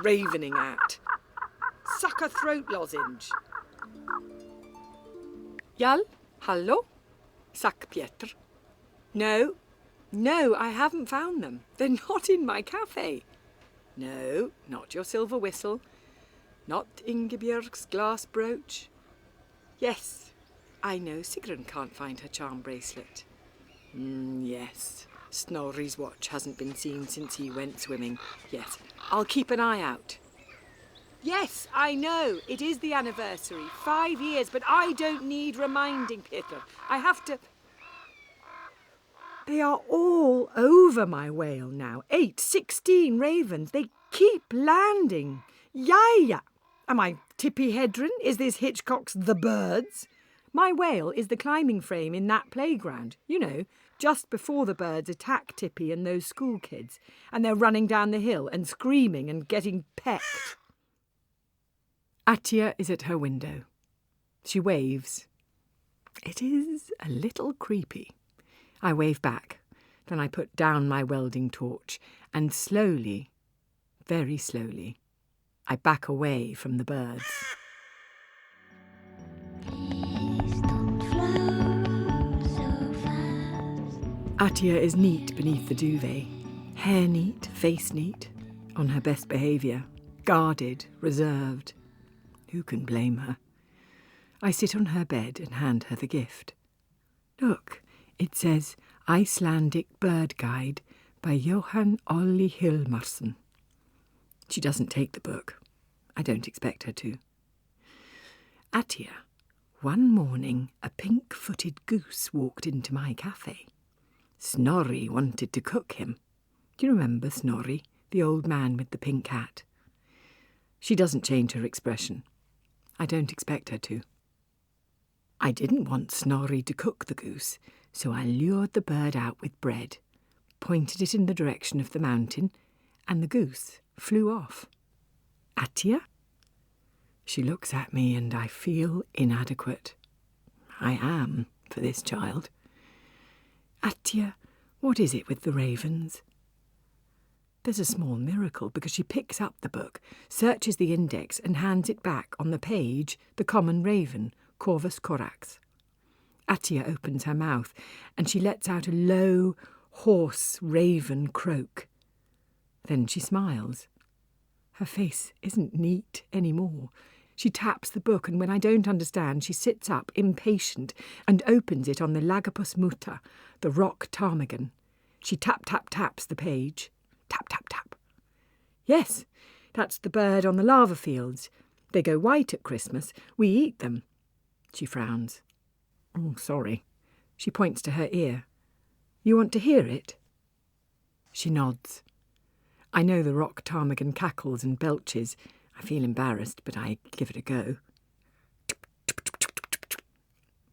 ravening at? Suck a throat lozenge. Jal, hallo? Sack Pietr. No, I haven't found them. They're not in my cafe. No, not your silver whistle. Not Ingebjörg's glass brooch. Yes, I know Sigrun can't find her charm bracelet. Yes, Snorri's watch hasn't been seen since he went swimming. Yes, I'll keep an eye out. Yes, I know, it is the anniversary, 5 years, but I don't need reminding, Pietr. I have to... They are all over my whale now. 8, 16 ravens. They keep landing. Yaya! Am I Tippy Hedren? Is this Hitchcock's The Birds? My whale is the climbing frame in that playground. You know, just before the birds attack Tippy and those school kids, and they're running down the hill and screaming and getting pecked. Attia is at her window. She waves. It is a little creepy. I wave back. Then I put down my welding torch and slowly, very slowly, I back away from the birds. Attia is neat beneath the duvet. Hair neat, face neat, on her best behaviour. Guarded, reserved. Who can blame her? I sit on her bed and hand her the gift. Look, it says Icelandic Bird Guide by Johan Olli Hilmarsson. She doesn't take the book. I don't expect her to. Attia, one morning a pink-footed goose walked into my cafe. Snorri wanted to cook him. Do you remember Snorri, the old man with the pink hat? She doesn't change her expression. I don't expect her to. I didn't want Snorri to cook the goose, so I lured the bird out with bread, pointed it in the direction of the mountain, and the goose flew off. Attia? She looks at me and I feel inadequate. I am, for this child. Attia, what is it with the ravens? There's a small miracle because she picks up the book, searches the index and hands it back on the page, the common raven, Corvus corax. Attia opens her mouth and she lets out a low, hoarse raven croak. Then she smiles. Her face isn't neat anymore. She taps the book and when I don't understand, she sits up, impatient, and opens it on the Lagopus muta, the rock ptarmigan. She taps the page. Tap, tap, tap. Yes, that's the bird on the lava fields. They go white at Christmas. We eat them. She frowns. Oh, sorry. She points to her ear. You want to hear it? She nods. I know the rock ptarmigan cackles and belches. I feel embarrassed, but I give it a go.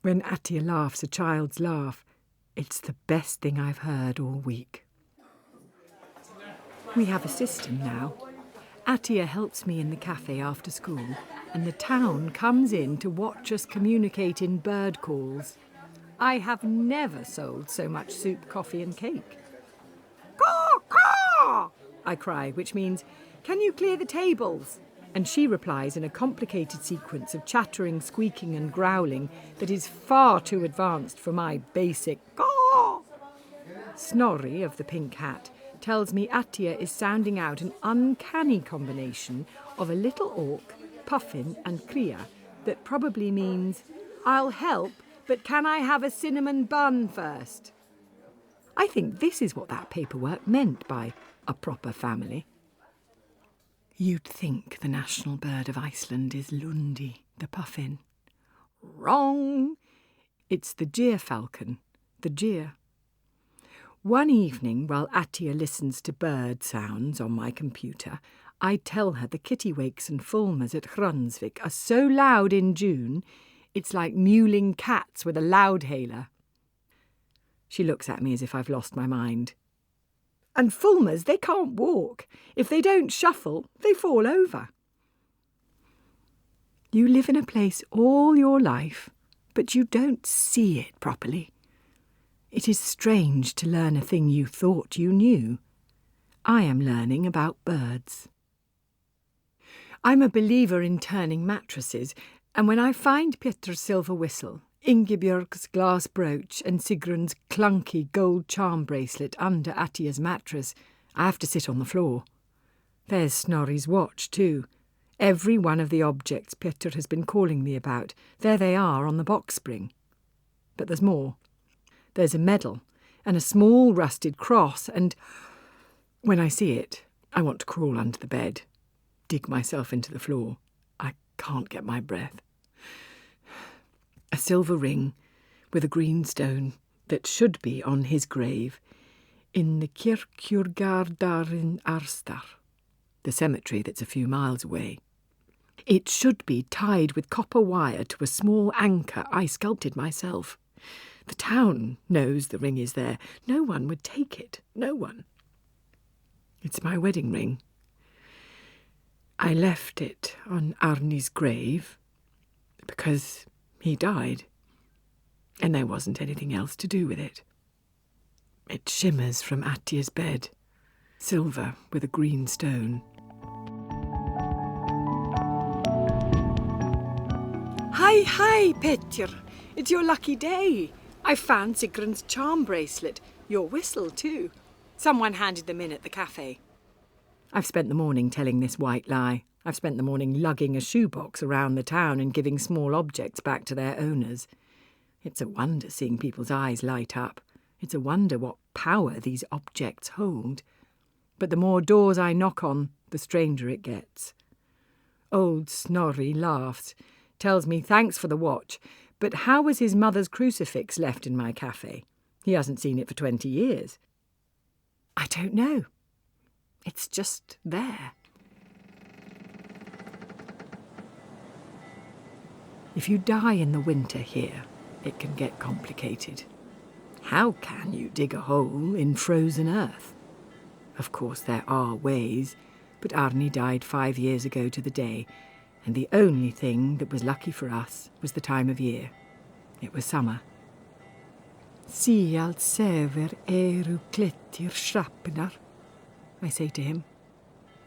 When Attia laughs a child's laugh, it's the best thing I've heard all week. We have a system now. Attia helps me in the cafe after school, and the town comes in to watch us communicate in bird calls. I have never sold so much soup, coffee and cake. Caw, caw! I cry, which means, can you clear the tables? And she replies in a complicated sequence of chattering, squeaking and growling that is far too advanced for my basic caw. Snorri, of the pink hat, tells me Attia is sounding out an uncanny combination of a little orc, puffin and cria that probably means, I'll help, but can I have a cinnamon bun first? I think this is what that paperwork meant by a proper family. You'd think the national bird of Iceland is Lundi, the puffin. Wrong! It's the gyrfalcon, the gyr. One evening, while Attia listens to bird sounds on my computer, I tell her the kittiwakes and fulmars at Hrunsvik are so loud in June, it's like mewling cats with a loudhailer. She looks at me as if I've lost my mind. And fulmars, they can't walk. If they don't shuffle, they fall over. You live in a place all your life, but you don't see it properly. It is strange to learn a thing you thought you knew. I am learning about birds. I'm a believer in turning mattresses, and when I find Peter's silver whistle, Ingebjörg's glass brooch and Sigrun's clunky gold charm bracelet under Attia's mattress, I have to sit on the floor. There's Snorri's watch too. Every one of the objects Peter has been calling me about, there they are on the box spring. But there's more. There's a medal and a small rusted cross, and when I see it, I want to crawl under the bed, dig myself into the floor. I can't get my breath. A silver ring with a green stone that should be on his grave in the Kirkjurgardar in Arstar, the cemetery that's a few miles away. It should be tied with copper wire to a small anchor I sculpted myself. The town knows the ring is there. No one would take it. No one. It's my wedding ring. I left it on Arni's grave because he died, and there wasn't anything else to do with it. It shimmers from Attia's bed, silver with a green stone. Hi, Peter. It's your lucky day. I found Sigrun's charm bracelet, your whistle too. Someone handed them in at the cafe. I've spent the morning telling this white lie. I've spent the morning lugging a shoebox around the town and giving small objects back to their owners. It's a wonder seeing people's eyes light up. It's a wonder what power these objects hold. But the more doors I knock on, the stranger it gets. Old Snorri laughs, tells me thanks for the watch, but how was his mother's crucifix left in my cafe? He hasn't seen it for 20 years. I don't know. It's just there. If you die in the winter here, it can get complicated. How can you dig a hole in frozen earth? Of course, there are ways, but Arni died 5 years ago to the day, and the only thing that was lucky for us was the time of year. It was summer. Si allt sever eru klettir shrapnar, I say to him.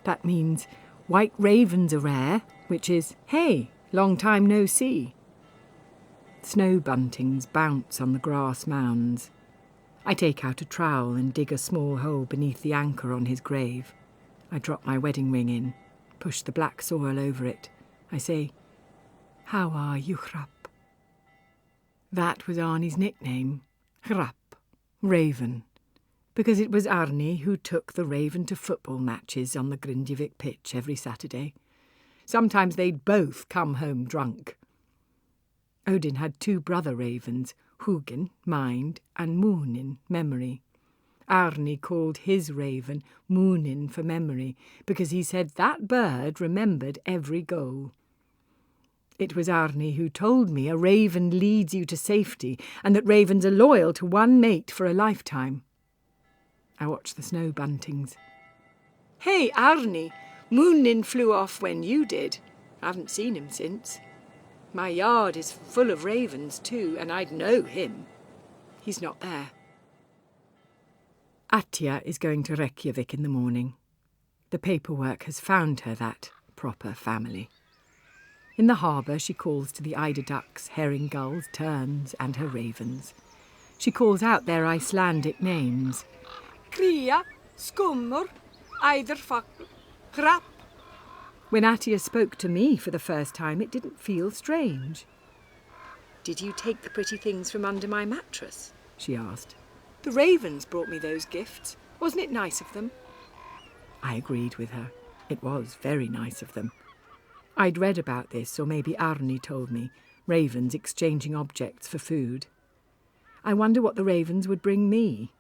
That means white ravens are rare, which is, hey, long time no see. Snow buntings bounce on the grass mounds. I take out a trowel and dig a small hole beneath the anchor on his grave. I drop my wedding ring in, push the black soil over it. I say, "How are you, Hrap?" That was Arni's nickname, Hrap, Raven, because it was Arni who took the Raven to football matches on the Grindavik pitch every Saturday. Sometimes they'd both come home drunk. Odin had 2 brother ravens, Hugin, mind, and Moonin, memory. Arni called his raven Moonin for memory, because he said that bird remembered every goal. It was Arni who told me a raven leads you to safety and that ravens are loyal to one mate for a lifetime. I watched the snow buntings. Hey, Arni, Moonin flew off when you did. I haven't seen him since. My yard is full of ravens too, and I'd know him. He's not there. Attia is going to Reykjavik in the morning. The paperwork has found her that proper family. In the harbour she calls to the eider ducks, herring gulls, terns and her ravens. She calls out their Icelandic names. Kria, Skummur, Eiderfagl, Hrap. When Attia spoke to me for the first time, it didn't feel strange. "Did you take the pretty things from under my mattress?" she asked. "The ravens brought me those gifts. Wasn't it nice of them?" I agreed with her. It was very nice of them. I'd read about this, or maybe Arni told me, ravens exchanging objects for food. I wonder what the ravens would bring me.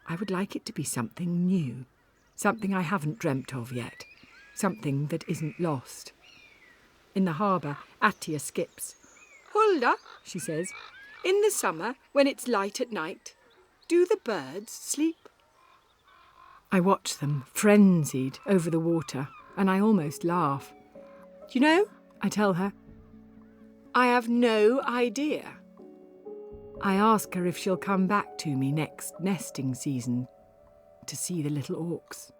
I would like it to be something new, something I haven't dreamt of yet, something that isn't lost. In the harbour, Attia skips. "Hulda," she says, "in the summer, when it's light at night, do the birds sleep?" I watch them, frenzied, over the water, and I almost laugh. "You know," I tell her, "I have no idea. I ask her if she'll come back to me next nesting season to see the little orcs.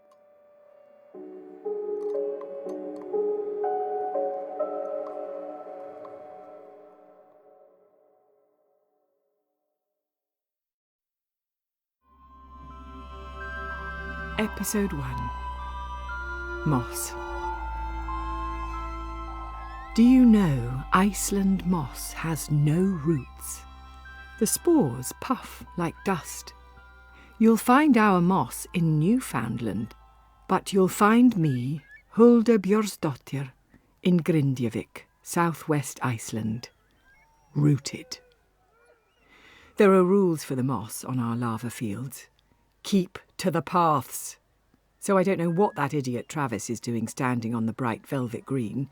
Episode 1. Moss. Do you know Iceland moss has no roots? The spores puff like dust. You'll find our moss in Newfoundland, but you'll find me, Hulda Björnsdóttir, in Grindavik, southwest Iceland, rooted. There are rules for the moss on our lava fields. Keep to the paths. So I don't know what that idiot Travis is doing standing on the bright velvet green.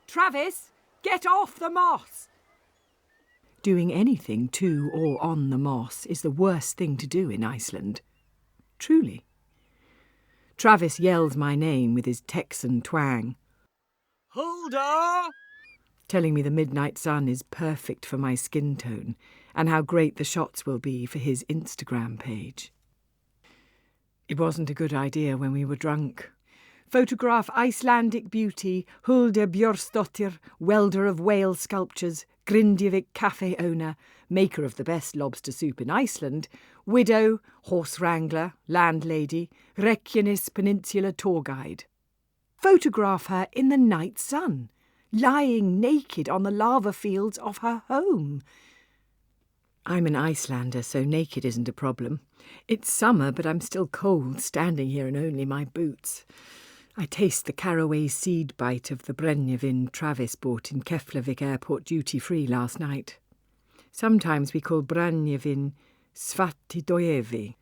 Travis, get off the moss! Doing anything to or on the moss is the worst thing to do in Iceland. Truly. Travis yells my name with his Texan twang. Hulda! Telling me the midnight sun is perfect for my skin tone and how great the shots will be for his Instagram page. It wasn't a good idea when we were drunk. Photograph Icelandic beauty, Hulda Björnsdóttir, welder of whale sculptures, Grindavik cafe owner, maker of the best lobster soup in Iceland, widow, horse wrangler, landlady, Reykjanes Peninsula tour guide. Photograph her in the night sun, lying naked on the lava fields of her home. I'm an Icelander, so naked isn't a problem. It's summer, but I'm still cold, standing here in only my boots. I taste the caraway seed bite of the Penryhn Travis bought in Keflavik Airport duty-free last night. Sometimes we call Penryhn Svatidojevi.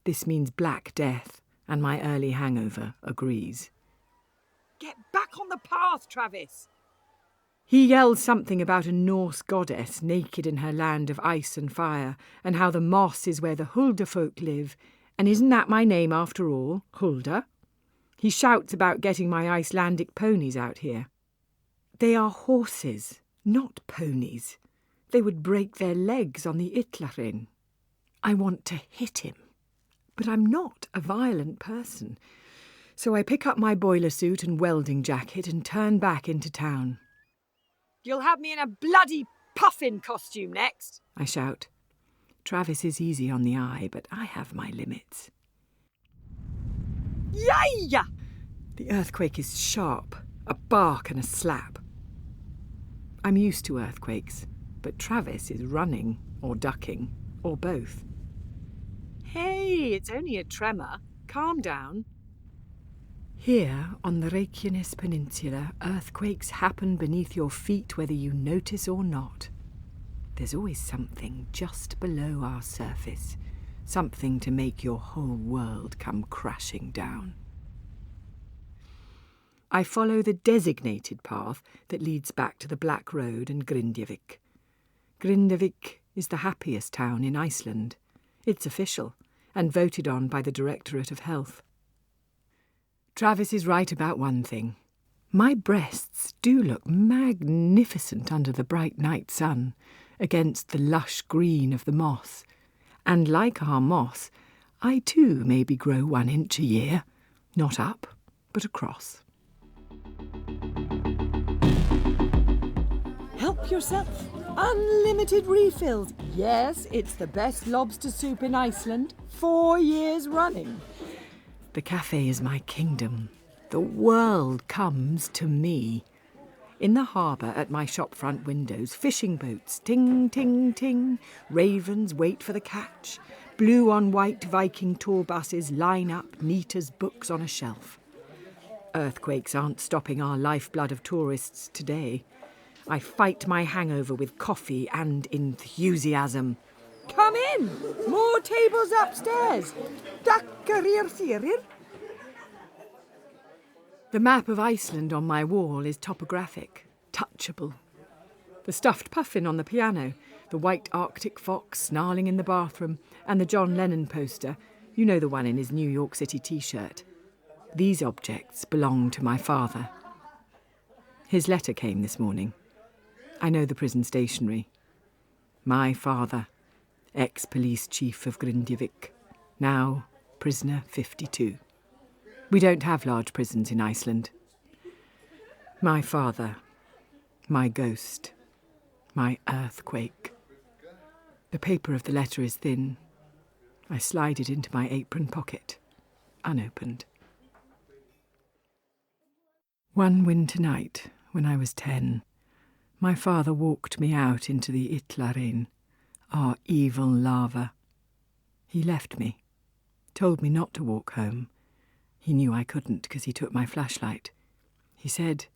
This means black death, and my early hangover agrees. Get back on the path, Travis! He yells something about a Norse goddess naked in her land of ice and fire, and how the moss is where the Hulda folk live, and isn't that my name after all, Hulda? He shouts about getting my Icelandic ponies out here. They are horses, not ponies. They would break their legs on the Iccentric. I want to hit him, but I'm not a violent person. So I pick up my boiler suit and welding jacket and turn back into town. You'll have me in a bloody puffin costume next, I shout. Travis is easy on the eye, but I have my limits. Yaya! The earthquake is sharp, a bark and a slap. I'm used to earthquakes, but Travis is running or ducking, or both. Hey, it's only a tremor. Calm down. Here, on the Reykjanes Peninsula, earthquakes happen beneath your feet whether you notice or not. There's always something just below our surface, something to make your whole world come crashing down. I follow the designated path that leads back to the Black Road and Grindavik. Grindavik is the happiest town in Iceland. It's official and voted on by the Directorate of Health. Travis is right about one thing. My breasts do look magnificent under the bright night sun, against the lush green of the moss. And like our moss, I too maybe grow 1 inch a year, not up, but across. Help yourself. Unlimited refills. Yes, it's the best lobster soup in Iceland, 4 years running. The cafe is my kingdom. The world comes to me. In the harbour at my shop front windows, fishing boats, ting, ting, ting. Ravens wait for the catch. Blue on white Viking tour buses line up neat as books on a shelf. Earthquakes aren't stopping our lifeblood of tourists today. I fight my hangover with coffee and enthusiasm. Come in! More tables upstairs! The map of Iceland on my wall is topographic, touchable. The stuffed puffin on the piano, the white Arctic fox snarling in the bathroom, and the John Lennon poster, you know, the one in his New York City t-shirt. These objects belong to my father. His letter came this morning. I know the prison stationery. My father, ex-police chief of Grindavik, now prisoner 52. We don't have large prisons in Iceland. My father, my ghost, my earthquake. The paper of the letter is thin. I slide it into my apron pocket, unopened. One winter night, when I was 10, my father walked me out into the Itlarain, our evil lava. He left me, told me not to walk home. He knew I couldn't because he took my flashlight. He said,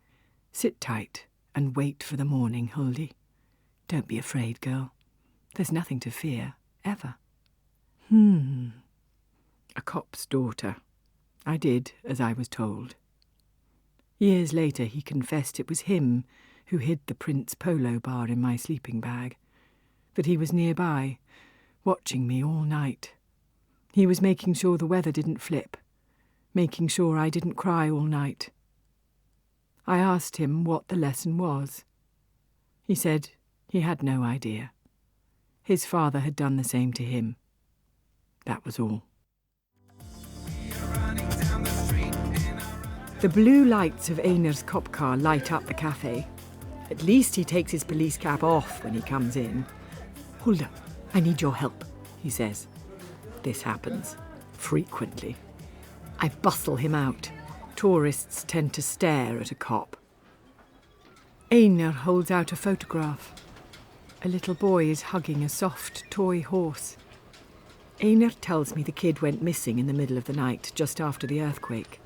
"Sit tight and wait for the morning, Huldy. Don't be afraid, girl. There's nothing to fear, ever." A cop's daughter. I did as I was told. Years later he confessed it was him who hid the Prince polo bar in my sleeping bag, that he was nearby, watching me all night. He was making sure the weather didn't flip, making sure I didn't cry all night. I asked him what the lesson was. He said he had no idea. His father had done the same to him. That was all. The blue lights of Einar's cop car light up the cafe. At least he takes his police cap off when he comes in. "Hulda, I need your help," he says. This happens frequently. I bustle him out. Tourists tend to stare at a cop. Einar holds out a photograph. A little boy is hugging a soft toy horse. Einar tells me the kid went missing in the middle of the night, just after the earthquake.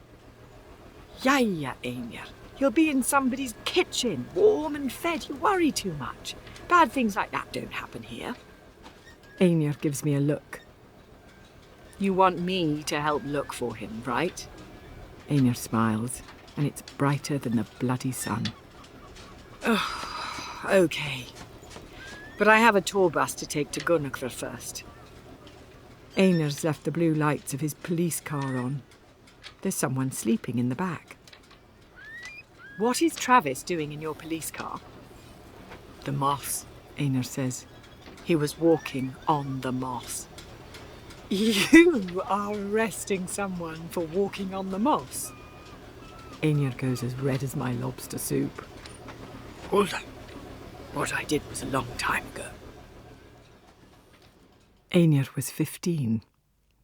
"Jæja, Einar. You'll be in somebody's kitchen, warm and fed. You worry too much. Bad things like that don't happen here." Einar gives me a look. "You want me to help look for him, right?" Einar smiles, and it's brighter than the bloody sun. "Oh, OK. But I have a tour bus to take to Gunnarkvar first." Einar's left the blue lights of his police car on. There's someone sleeping in the back. "What is Travis doing in your police car?" "The moss," Einar says. "He was walking on the moss." "You are arresting someone for walking on the moss?" Einar goes as red as my lobster soup. "Hulda, what I did was a long time ago." Einar was 15.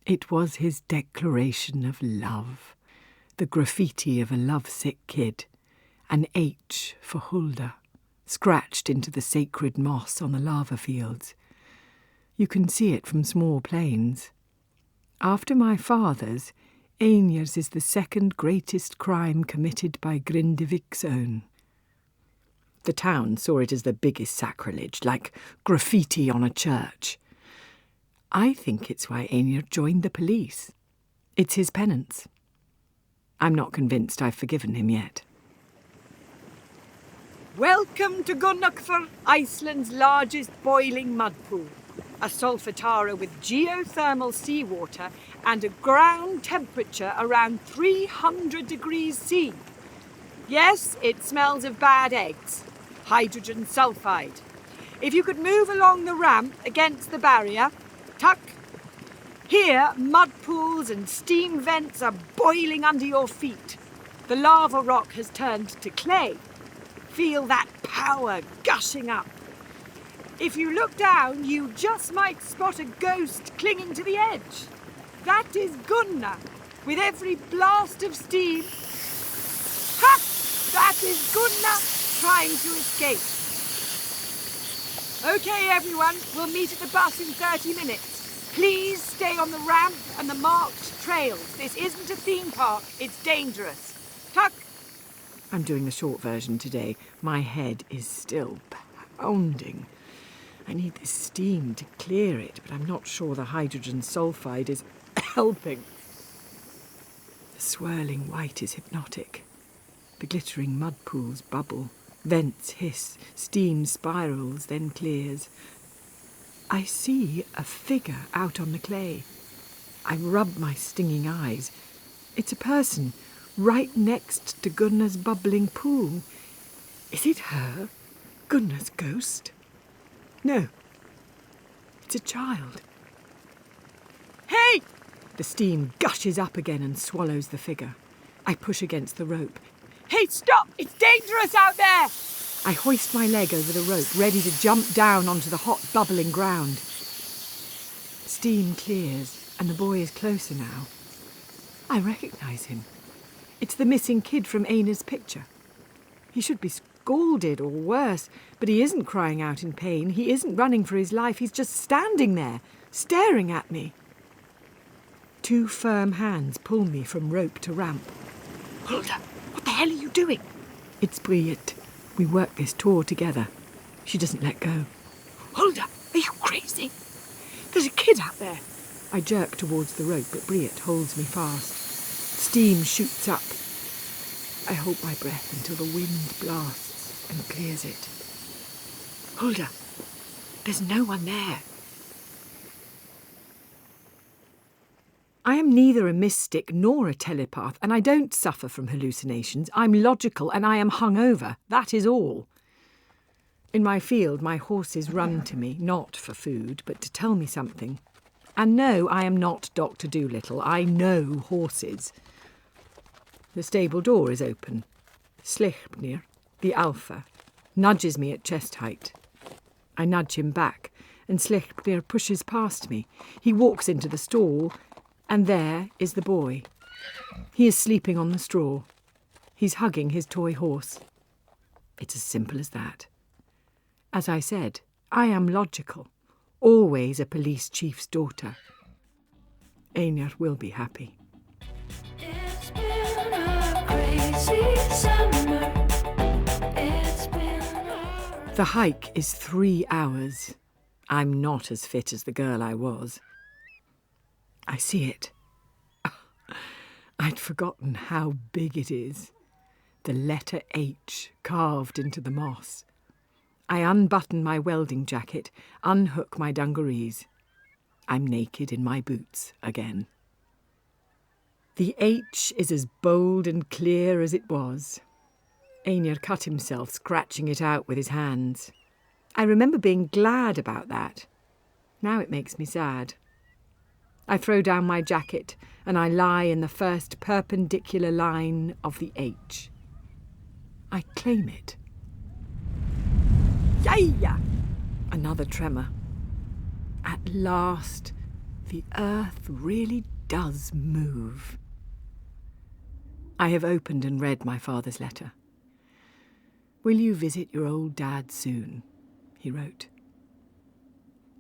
It was his declaration of love. The graffiti of a lovesick kid. An H for Hulda, scratched into the sacred moss on the lava fields. You can see it from small planes. After my father's, Einar's is the second greatest crime committed by Grindavik's own. The town saw it as the biggest sacrilege, like graffiti on a church. I think it's why Einar joined the police. It's his penance. I'm not convinced I've forgiven him yet. Welcome to Gunnarkvar, Iceland's largest boiling mud pool. A solfatara with geothermal seawater and a ground temperature around 300 degrees C. Yes, it smells of bad eggs. Hydrogen sulfide. If you could move along the ramp against the barrier, tuck. Here, mud pools and steam vents are boiling under your feet. The lava rock has turned to clay. Feel that power gushing up. If you look down, you just might spot a ghost clinging to the edge. That is Gunnar, with every blast of steam. Ha! That is Gunnar trying to escape. OK, everyone, we'll meet at the bus in 30 minutes. Please stay on the ramp and the marked trails. This isn't a theme park. It's dangerous. Tuck! I'm doing the short version today. My head is still pounding. I need this steam to clear it, but I'm not sure the hydrogen sulfide is helping. The swirling white is hypnotic. The glittering mud pools bubble. Vents hiss. Steam spirals, then clears. I see a figure out on the clay. I rub my stinging eyes. It's a person, right next to Gunnar's bubbling pool. Is it her? Gunnar's ghost? No, It's a child. Hey! The steam gushes up again and swallows the figure. I push against the rope. Hey, stop! It's dangerous out there! I hoist my leg over the rope, ready to jump down onto the hot, bubbling ground. Steam clears, and the boy is closer now. I recognise him. It's the missing kid from Aina's picture. He should be scalded or worse, but he isn't crying out in pain. He isn't running for his life. He's just standing there, staring at me. 2 firm hands pull me from rope to ramp. Hulda, what the hell are you doing? It's Bridget. We work this tour together. She doesn't let go. Hulda, are you crazy? There's a kid out there. I jerk towards the rope, but Bridget holds me fast. Steam shoots up. I hold my breath until the wind blasts and clears it. Hulda, there's no one there. I am neither a mystic nor a telepath, and I don't suffer from hallucinations. I'm logical and I am hungover. That is all. In my field, my horses run to me, not for food, but to tell me something. And no, I am not Dr. Dolittle. I know horses. The stable door is open. Sleipnir, the alpha, nudges me at chest height. I nudge him back, and Sleipnir pushes past me. He walks into the stall, and there is the boy. He is sleeping on the straw. He's hugging his toy horse. It's as simple as that. As I said, I am logical, always a police chief's daughter. Einar will be happy. It's been a crazy summer. It's been The hike is 3 hours. I'm not as fit as the girl I was. I see it. I'd forgotten how big it is. The letter H carved into the moss. I unbutton my welding jacket, unhook my dungarees. I'm naked in my boots again. The H is as bold and clear as it was. Einar cut himself, scratching it out with his hands. I remember being glad about that. Now it makes me sad. I throw down my jacket and I lie in the first perpendicular line of the H. I claim it. Yaya! Another tremor. At last, the earth really does move. I have opened and read my father's letter. Will you visit your old dad soon? He wrote.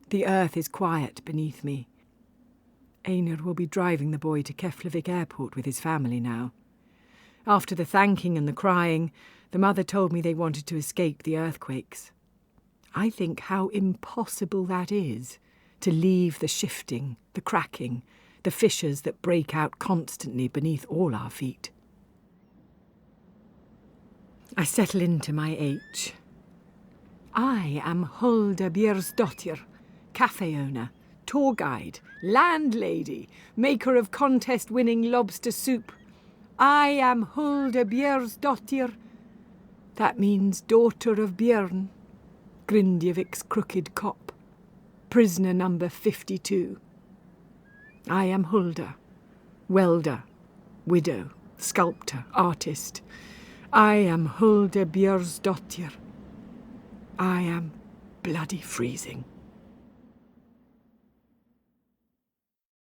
The earth is quiet beneath me. Einar will be driving the boy to Keflavik Airport with his family now. After the thanking and the crying, the mother told me they wanted to escape the earthquakes. I think how impossible that is, to leave the shifting, the cracking, the fissures that break out constantly beneath all our feet. I settle into my H. I am Hulda Björnsdottir, cafe owner, tour guide, landlady, maker of contest-winning lobster soup. I am Hulda Björnsdottir. That means daughter of Björn, Grindjavik's crooked cop, prisoner number 52. I am Hulda, welder, widow, sculptor, artist. I am Hulda Björnsdottir. I am bloody freezing.